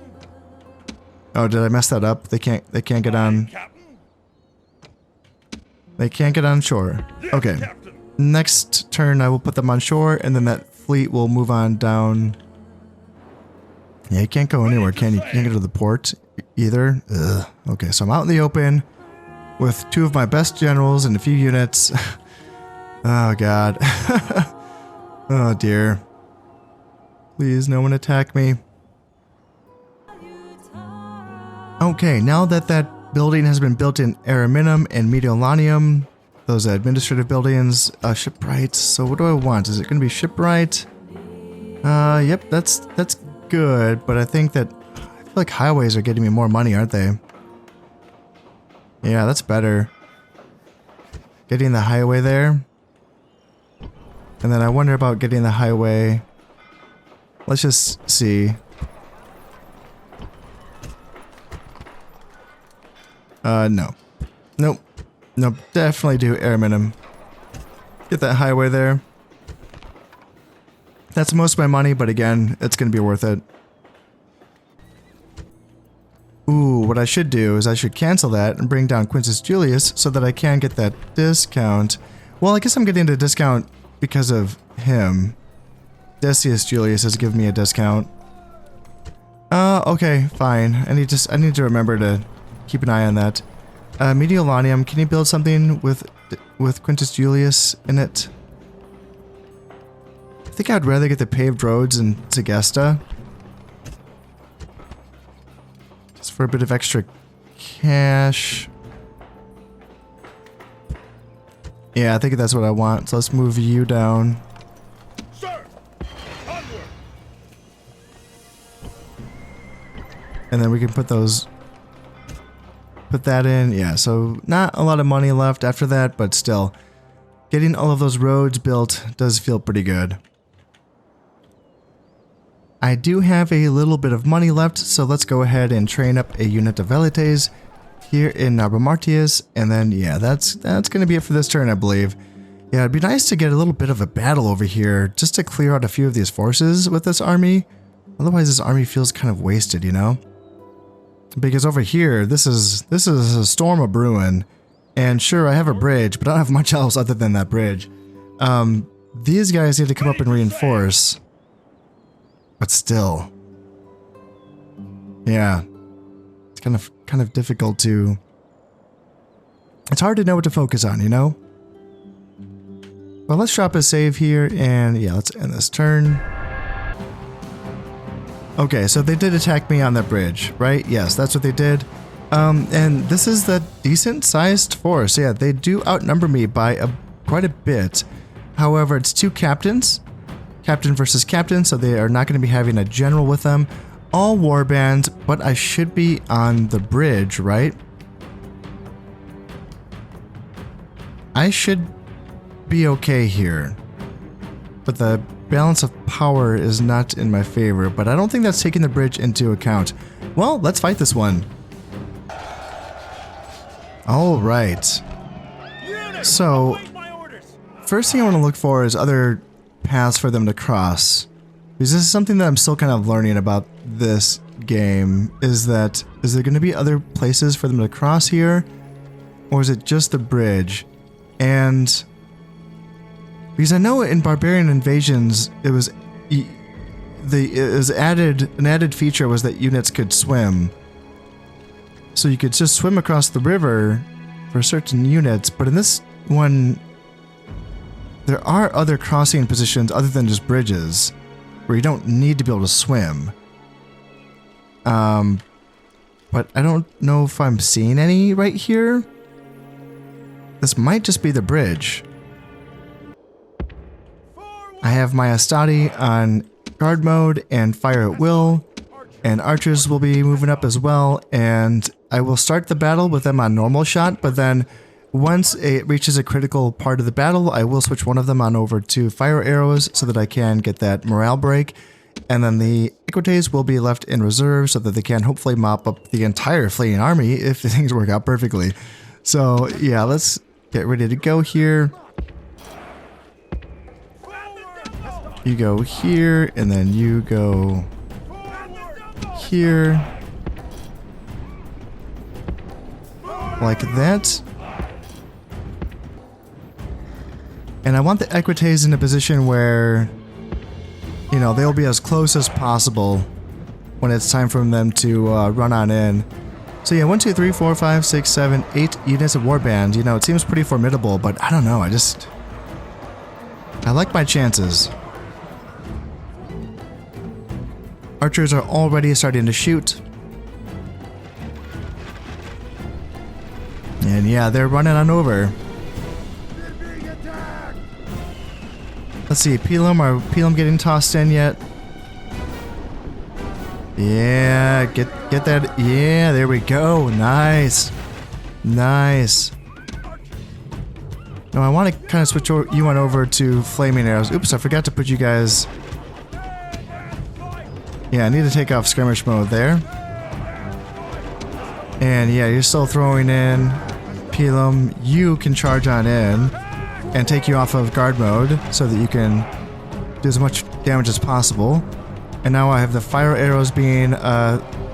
Oh, did I mess that up? They can't get on. They can't get on shore. Okay. Next turn, I will put them on shore, and then that fleet will move on down. Yeah, you can't go anywhere, can you? You can't get to the port either. Ugh. Okay, so I'm out in the open with 2 of my best generals and a few units. Oh god. Oh dear. Please, no one attack me. Okay, now that that building has been built in Ariminum and Mediolanium, those administrative buildings, shipwright. So what do I want? Is it going to be shipwright? Yep, that's good, but I think that I feel like highways are getting me more money, aren't they? Yeah, that's better. Getting the highway there. And then I wonder about getting the highway. Let's just see. No. Nope. Nope. Definitely do Ariminum. Get that highway there. That's most of my money, but again, it's going to be worth it. Ooh, what I should do is I should cancel that and bring down Quintus Julius so that I can get that discount. Well, I guess I'm getting the discount because of him. Decius Julius has given me a discount. Okay, fine. I need to remember to keep an eye on that. Mediolanium, can you build something with Quintus Julius in it? I think I'd rather get the paved roads in Segesta. Just for a bit of extra cash. Yeah, I think that's what I want. So let's move you down. Sir, onward. And then we can put that in. Yeah, so not a lot of money left after that, but still, getting all of those roads built does feel pretty good. I do have a little bit of money left, so let's go ahead and train up a unit of Velites here in Nabramartius, and then yeah, that's going to be it for this turn, I believe. Yeah, it'd be nice to get a little bit of a battle over here, just to clear out a few of these forces with this army. Otherwise, this army feels kind of wasted, you know? Because over here, this is a storm of brewing, and sure, I have a bridge, but I don't have much else other than that bridge. These guys need to come up and reinforce, but still, yeah, it's kind of difficult to. It's hard to know what to focus on, you know. Well, let's drop a save here, and yeah, let's end this turn. Okay, so they did attack me on that bridge, right? Yes, that's what they did. And this is the decent-sized force. Yeah, they do outnumber me by quite a bit. However, it's two captains. Captain versus captain, so they are not going to be having a general with them. All warbands, but I should be on the bridge, right? I should be okay here. But the balance of power is not in my favor, but I don't think that's taking the bridge into account. Well, let's fight this one. All right. So, first thing I want to look for is other paths for them to cross. Because this is something that I'm still kind of learning about this game. Is there going to be other places for them to cross here? Or is it just the bridge? And because I know in Barbarian Invasions, an added feature was that units could swim. So you could just swim across the river for certain units, but in this one, there are other crossing positions other than just bridges, where you don't need to be able to swim. But I don't know if I'm seeing any right here. This might just be the bridge. I have my Astati on guard mode and fire at will, and archers will be moving up as well, and I will start the battle with them on normal shot, but then once it reaches a critical part of the battle, I will switch one of them on over to fire arrows so that I can get that morale break, and then the Equites will be left in reserve so that they can hopefully mop up the entire fleeing army if things work out perfectly. So yeah, let's get ready to go here. You go here, and then you go here. Like that. And I want the Equites in a position where, you know, they'll be as close as possible when it's time for them to run on in. So yeah, 1, 2, 3, 4, 5, 6, 7, 8 units of warband. You know, it seems pretty formidable, but I don't know. I like my chances. Archers are already starting to shoot. And yeah, they're running on over. Let's see, Pelham, are Pelham getting tossed in yet? Yeah, get that. Yeah, there we go. Nice. Nice. Now I want to kind of switch you on over to flaming arrows. Oops, I forgot to put you guys. Yeah, I need to take off skirmish mode there. And yeah, you're still throwing in. Pelham, you can charge on in and take you off of guard mode so that you can do as much damage as possible. And now I have the fire arrows being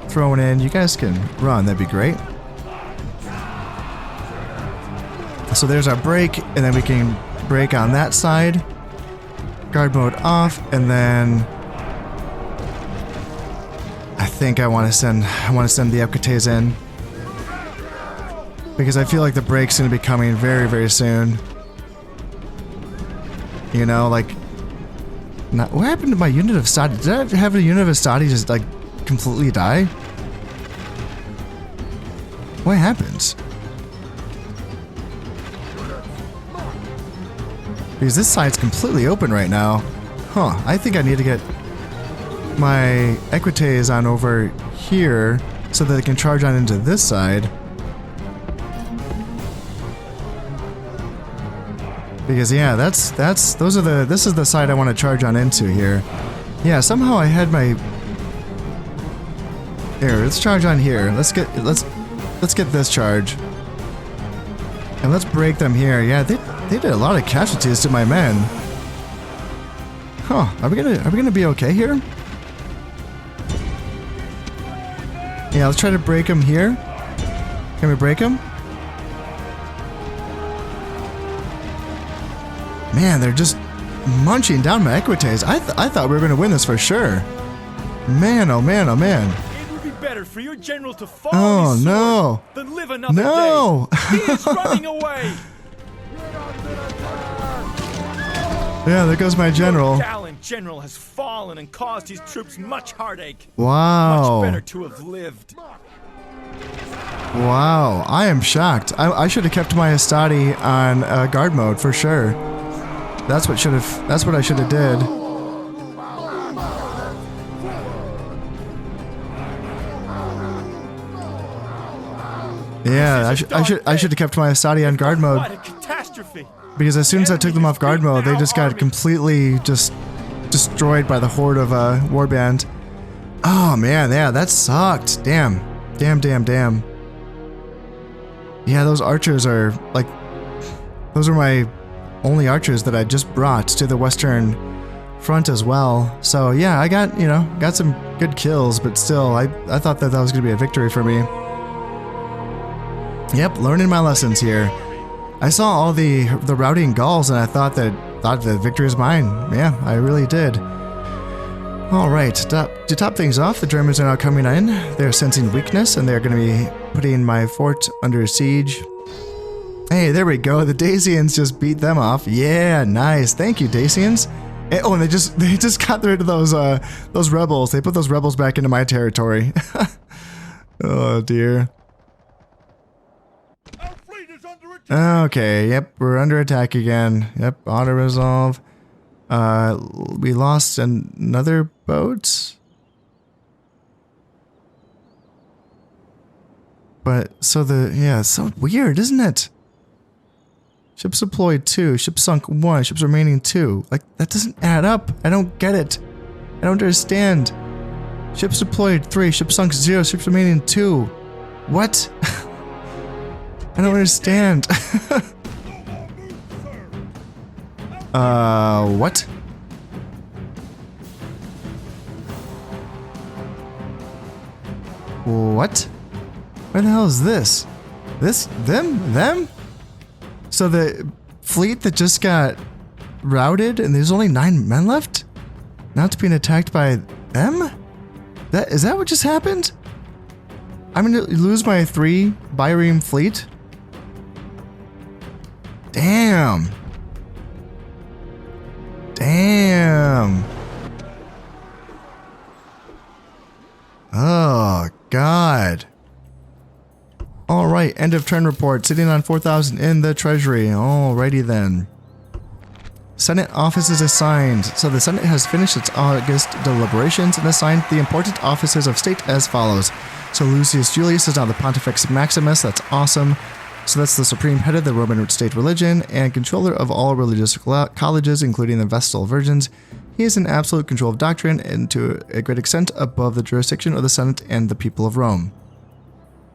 thrown in. You guys can run, that'd be great. So there's our break, and then we can break on that side. Guard mode off, and then I think I want to send the Equites in. Because I feel like the break's going to be coming very, very soon. You know, like... what happened to my unit of Stati? Did I have a unit of Stati just, like, completely die? What happened? Because this side's completely open right now. Huh, I think I need to get my Equites on over here so that they can charge on into this side. Because yeah, this is the side I want to charge on into here. Yeah, somehow I had my... Here, let's charge on here. Let's get this charge. And let's break them here. Yeah, they did a lot of casualties to my men. Huh, are we gonna be okay here? Yeah, let's try to break them here. Can we break them? Man, they're just munching down my Equites. I thought we were gonna win this for sure. Man, oh man, oh man. It would be better for your general to fall Oh no! than live another No! day. He is running away. Yeah, there goes my general. Your gallant general has fallen and caused his troops much heartache. Wow. Much better to have lived. Wow, I am shocked. I should have kept my Astati on guard mode for sure. That's what I should have did. Yeah, I should have kept my Astati on guard mode. What a catastrophe. Because as soon as I took them off guard mode, they just got completely just destroyed by the horde of warband. Oh man, yeah, that sucked. Damn. Damn. Yeah, those archers are like, those are my only archers that I just brought to the western front as well. So yeah, I got some good kills, but still, I thought that was gonna be a victory for me. Yep, learning my lessons here. I saw all the routing Gauls and I thought the victory is mine. Yeah, I really did. Alright, to top things off, the Germans are now coming in. They're sensing weakness and they're going to be putting my fort under siege. Hey, there we go. The Dacians just beat them off. Yeah, nice. Thank you, Dacians. Oh, and they just got rid of those rebels. They put those rebels back into my territory. Oh dear. Okay, yep, we're under attack again. Yep, auto-resolve. We lost another boat? But, it's so weird, isn't it? Ships deployed 2, ships sunk 1, ships remaining 2. Like, that doesn't add up. I don't get it. I don't understand. Ships deployed 3, ships sunk 0, ships remaining 2. What? I don't understand. What? What? Where the hell is this? Them? So the fleet that just got routed and there's only 9 men left? Now it's being attacked by them? Is that what just happened? I'm gonna lose my 3 Byreme fleet? Damn. Damn. Oh, God. All right, end of turn report. Sitting on 4,000 in the treasury. Alrighty then. Senate offices assigned. So the Senate has finished its August deliberations and assigned the important offices of state as follows. So Lucius Julius is now the Pontifex Maximus. That's awesome. So that's the supreme head of the Roman state religion and controller of all religious colleges, including the Vestal Virgins. He is in absolute control of doctrine and to a great extent above the jurisdiction of the Senate and the people of Rome.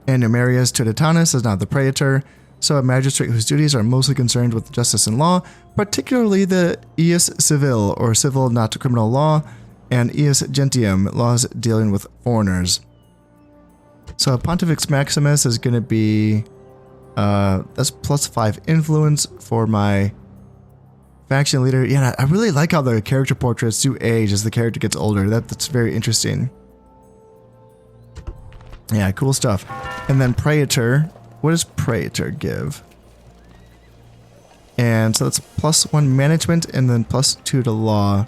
And Numerius Tuditanus is now the praetor, so a magistrate whose duties are mostly concerned with justice and law, particularly the ius civil, or civil not criminal law, and ius gentium, laws dealing with foreigners. So Pontifex Maximus is going to be, that's +5 influence for my faction leader. Yeah, I really like how the character portraits do age as the character gets older. That's very interesting. Yeah, cool stuff. And then Praetor. What does Praetor give? And so that's +1 management and then +2 to law.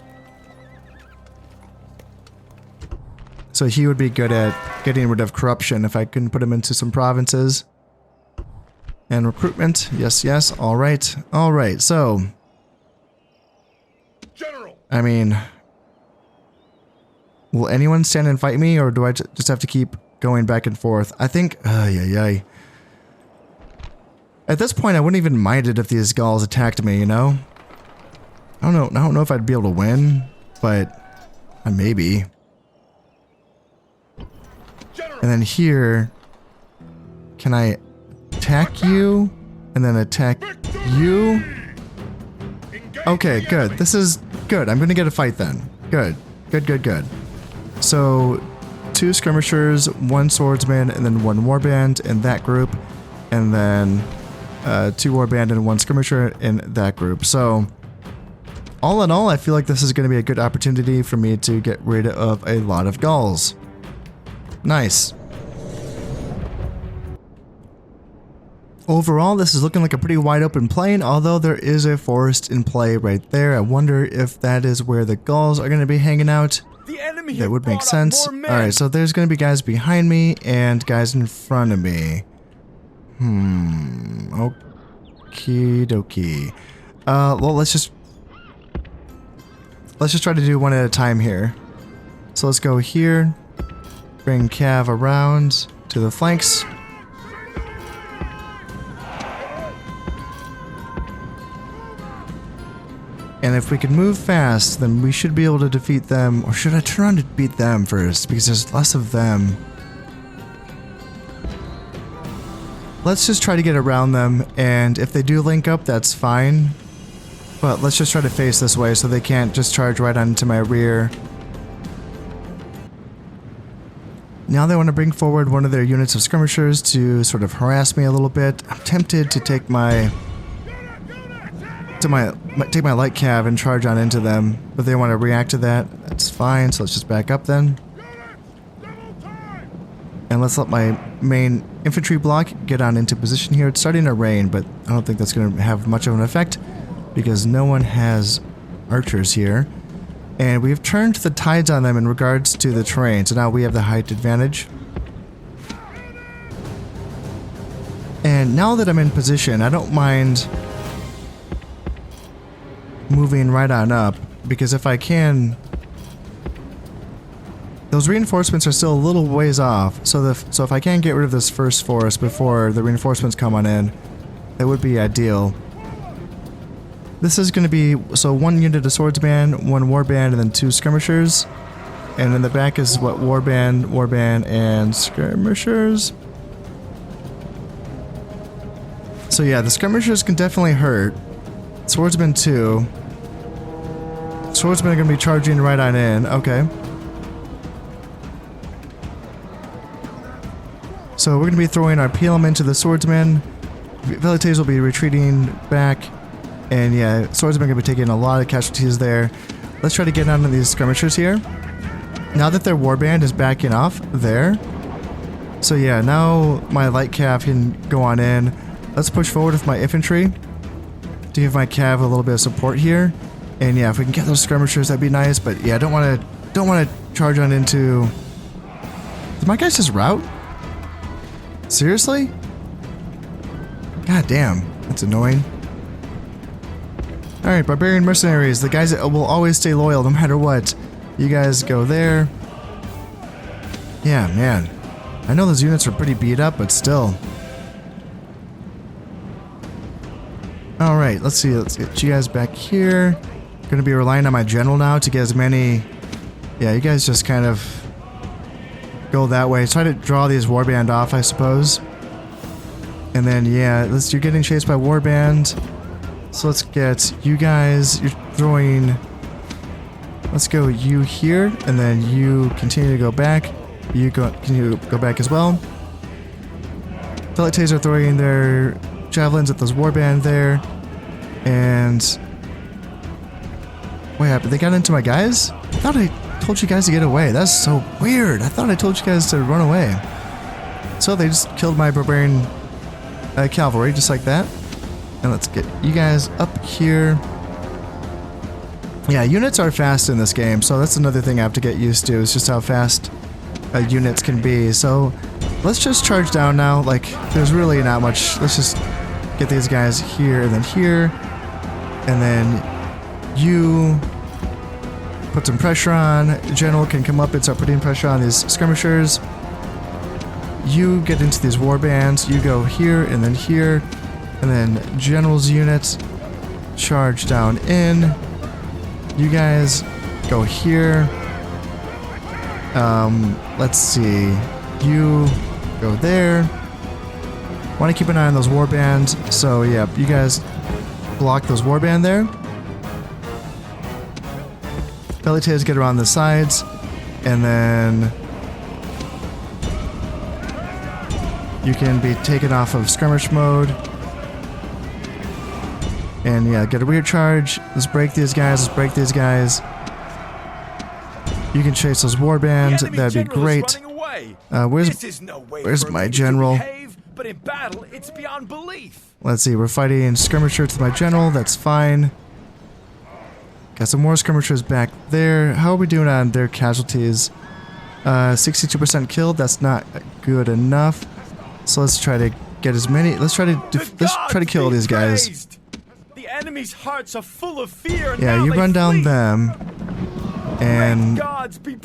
So he would be good at getting rid of corruption if I can put him into some provinces. And recruitment. Yes, yes. All right. All right. So, General. I mean, will anyone stand and fight me, or do I just have to keep going back and forth? I think, at this point, I wouldn't even mind it if these Gauls attacked me, you know? I don't know if I'd be able to win, but maybe. General. And then here, can I attack you and then attack you? Okay, good. This is good. I'm gonna get a fight then. Good. Good, good, good. So 2 skirmishers, 1 swordsman, and then 1 warband in that group, and then 2 warband and 1 skirmisher in that group. So all in all, I feel like this is going to be a good opportunity for me to get rid of a lot of Gauls. Nice. Overall, this is looking like a pretty wide open plain, although there is a forest in play right there. I wonder if that is where the Gauls are going to be hanging out. The enemy That would make sense. Alright, so there's going to be guys behind me and guys in front of me. Okie dokie. Well, let's just try to do one at a time here. So let's go here. Bring Cav around to the flanks. And if we can move fast, then we should be able to defeat them. Or should I try around to beat them first? Because there's less of them. Let's just try to get around them. And if they do link up, that's fine. But let's just try to face this way so they can't just charge right onto my rear. Now they want to bring forward one of their units of skirmishers to sort of harass me a little bit. I'm tempted to take my light cav and charge on into them, but they want to react to that. That's fine, so let's just back up then. And let's let my main infantry block get on into position here. It's starting to rain, but I don't think that's going to have much of an effect because no one has archers here. And we've turned the tides on them in regards to the terrain, so now we have the height advantage. And now that I'm in position, I don't mind moving right on up, because if I can, those reinforcements are still a little ways off, so if I can get rid of this first force before the reinforcements come on in, that would be ideal. This is going to be, so 1 unit of swordsman, 1 warband, and then 2 skirmishers. And in the back is what, warband, and skirmishers. So yeah, the skirmishers can definitely hurt. Swordsman too. Swordsmen are going to be charging right on in. Okay. So we're going to be throwing our PLM into the swordsmen. Velites will be retreating back. And yeah, swordsmen are going to be taking a lot of casualties there. Let's try to get onto these skirmishers here. Now that their warband is backing off there. So yeah, now my light cav can go on in. Let's push forward with my infantry to give my cav a little bit of support here. And yeah, if we can get those skirmishers, that'd be nice. But yeah, I don't want to charge on into. Did my guys just rout? Seriously? God damn, that's annoying. All right, barbarian mercenaries, the guys that will always stay loyal no matter what. You guys go there. Yeah, man. I know those units are pretty beat up, but still. All right, let's see. Let's get you guys back here. Gonna be relying on my general now to get as many. Yeah, you guys just kind of go that way. Try to draw these warband off, I suppose. And then yeah, you're getting chased by warband. So let's get you guys. You're throwing. Let's go you here, and then you continue to go back. You continue to go back as well. Velites are throwing their javelins at those warband there, and what happened? They got into my guys? I thought I told you guys to get away. That's so weird. I thought I told you guys to run away. So they just killed my barbarian cavalry just like that. And let's get you guys up here. Yeah, units are fast in this game, so that's another thing I have to get used to, is just how fast units can be. So let's just charge down now. Like, there's really not much. Let's just get these guys here and then here. And then you put some pressure on. General can come up and start putting pressure on these skirmishers. You get into these war bands. You go here and then here. And then general's units charge down in. You guys go here. Let's see. You go there. Want to keep an eye on those war bands. So yeah, you guys block those war band there. Velites get around the sides, and then you can be taken off of skirmish mode. And yeah, get a rear charge. Let's break these guys. Let's break these guys. You can chase those war bands. That'd be great. Where's my general? But in battle, it's beyond belief. Let's see. We're fighting skirmishers with my general. That's fine. Got some more skirmishers back there. How are we doing on their casualties? 62% killed. That's not good enough. So let's try to get as many. Let's try to kill these guys. The enemy's hearts are full of fear. Yeah, you run down them, and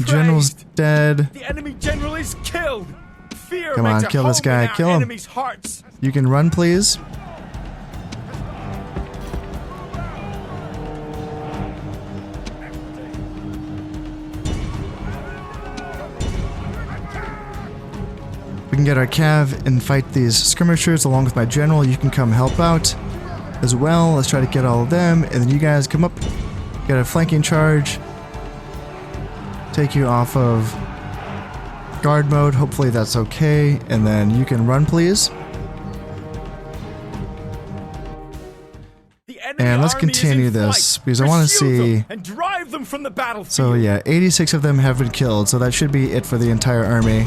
general's dead. The enemy general is killed. Fear Come on, kill this guy. Kill him. You can run, please. We can get our cav and fight these skirmishers along with my general. You can come help out as well. Let's try to get all of them, and then you guys come up. Get a flanking charge. Take you off of guard mode. Hopefully that's okay, and then you can run, please. And let's continue this because I want to see. And drive them from the battlefield. So yeah, 86 of them have been killed, so that should be it for the entire army.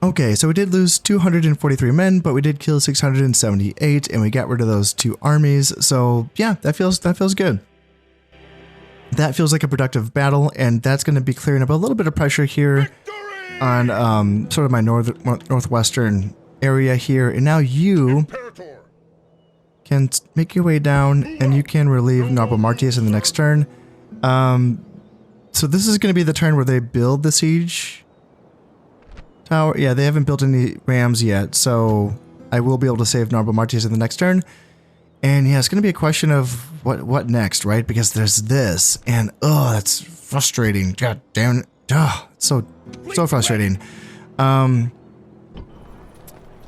Okay, so we did lose 243 men, but we did kill 678, and we got rid of those 2 armies. So yeah, that feels good. That feels like a productive battle, and that's going to be clearing up a little bit of pressure here on sort of my northwestern area here. And now you can make your way down, and you can relieve Narbo Martius in the next turn. So this is going to be the turn where they build the siege tower. Yeah, they haven't built any rams yet, so I will be able to save Narbo Martius in the next turn. And yeah, it's going to be a question of what next, right? Because there's this, and oh, that's frustrating. God damn it. Oh, it's so frustrating.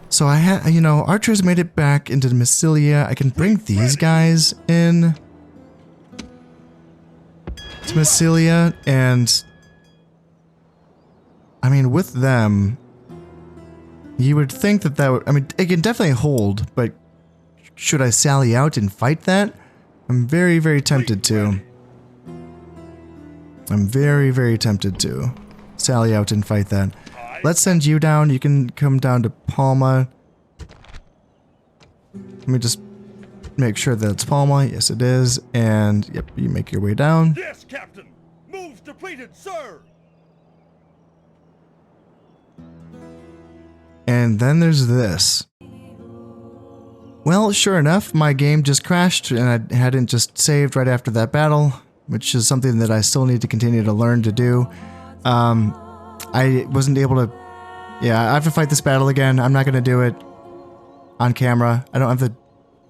So I had, archers made it back into Massilia. I can bring these guys in to Massilia, and I mean, with them, you would think that would, I mean, it can definitely hold, but should I sally out and fight that? I'm very, very tempted to. I'm very, very tempted to sally out and fight that. Let's send you down. You can come down to Palma. Let me just make sure that it's Palma. Yes, it is. And yep, you make your way down. Yes, Captain. Move depleted, sir. And then there's this. Well, sure enough, my game just crashed and I hadn't just saved right after that battle, which is something that I still need to continue to learn to do. I wasn't able to... Yeah, I have to fight this battle again. I'm not going to do it on camera. I don't have the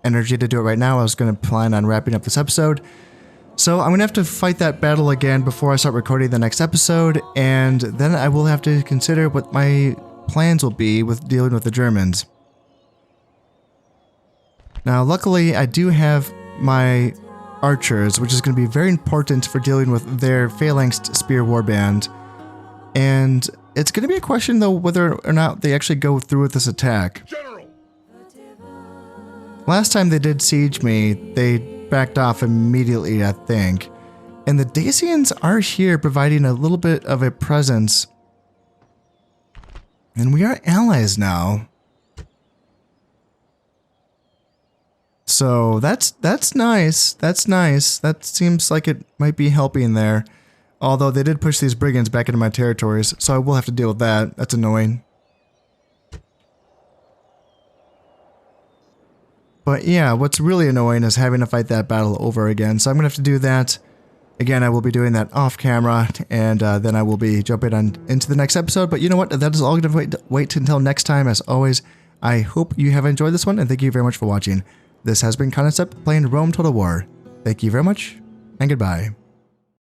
energy to do it right now. I was going to plan on wrapping up this episode. So I'm going to have to fight that battle again before I start recording the next episode, and then I will have to consider what my plans will be with dealing with the Germans. Now, luckily, I do have my archers, which is going to be very important for dealing with their phalanxed spear warband. And it's going to be a question, though, whether or not they actually go through with this attack. General. Last time they did siege me, they backed off immediately, I think. And the Dacians are here providing a little bit of a presence. And we are allies now. So that's nice. That's nice. That seems like it might be helping there. Although they did push these brigands back into my territories, so I will have to deal with that. That's annoying. But yeah, what's really annoying is having to fight that battle over again. So I'm going to have to do that. Again, I will be doing that off camera, and then I will be jumping on into the next episode. But you know what? That is all going to wait until next time. As always, I hope you have enjoyed this one, and thank you very much for watching. This has been Concept playing Rome Total War. Thank you very much, and goodbye.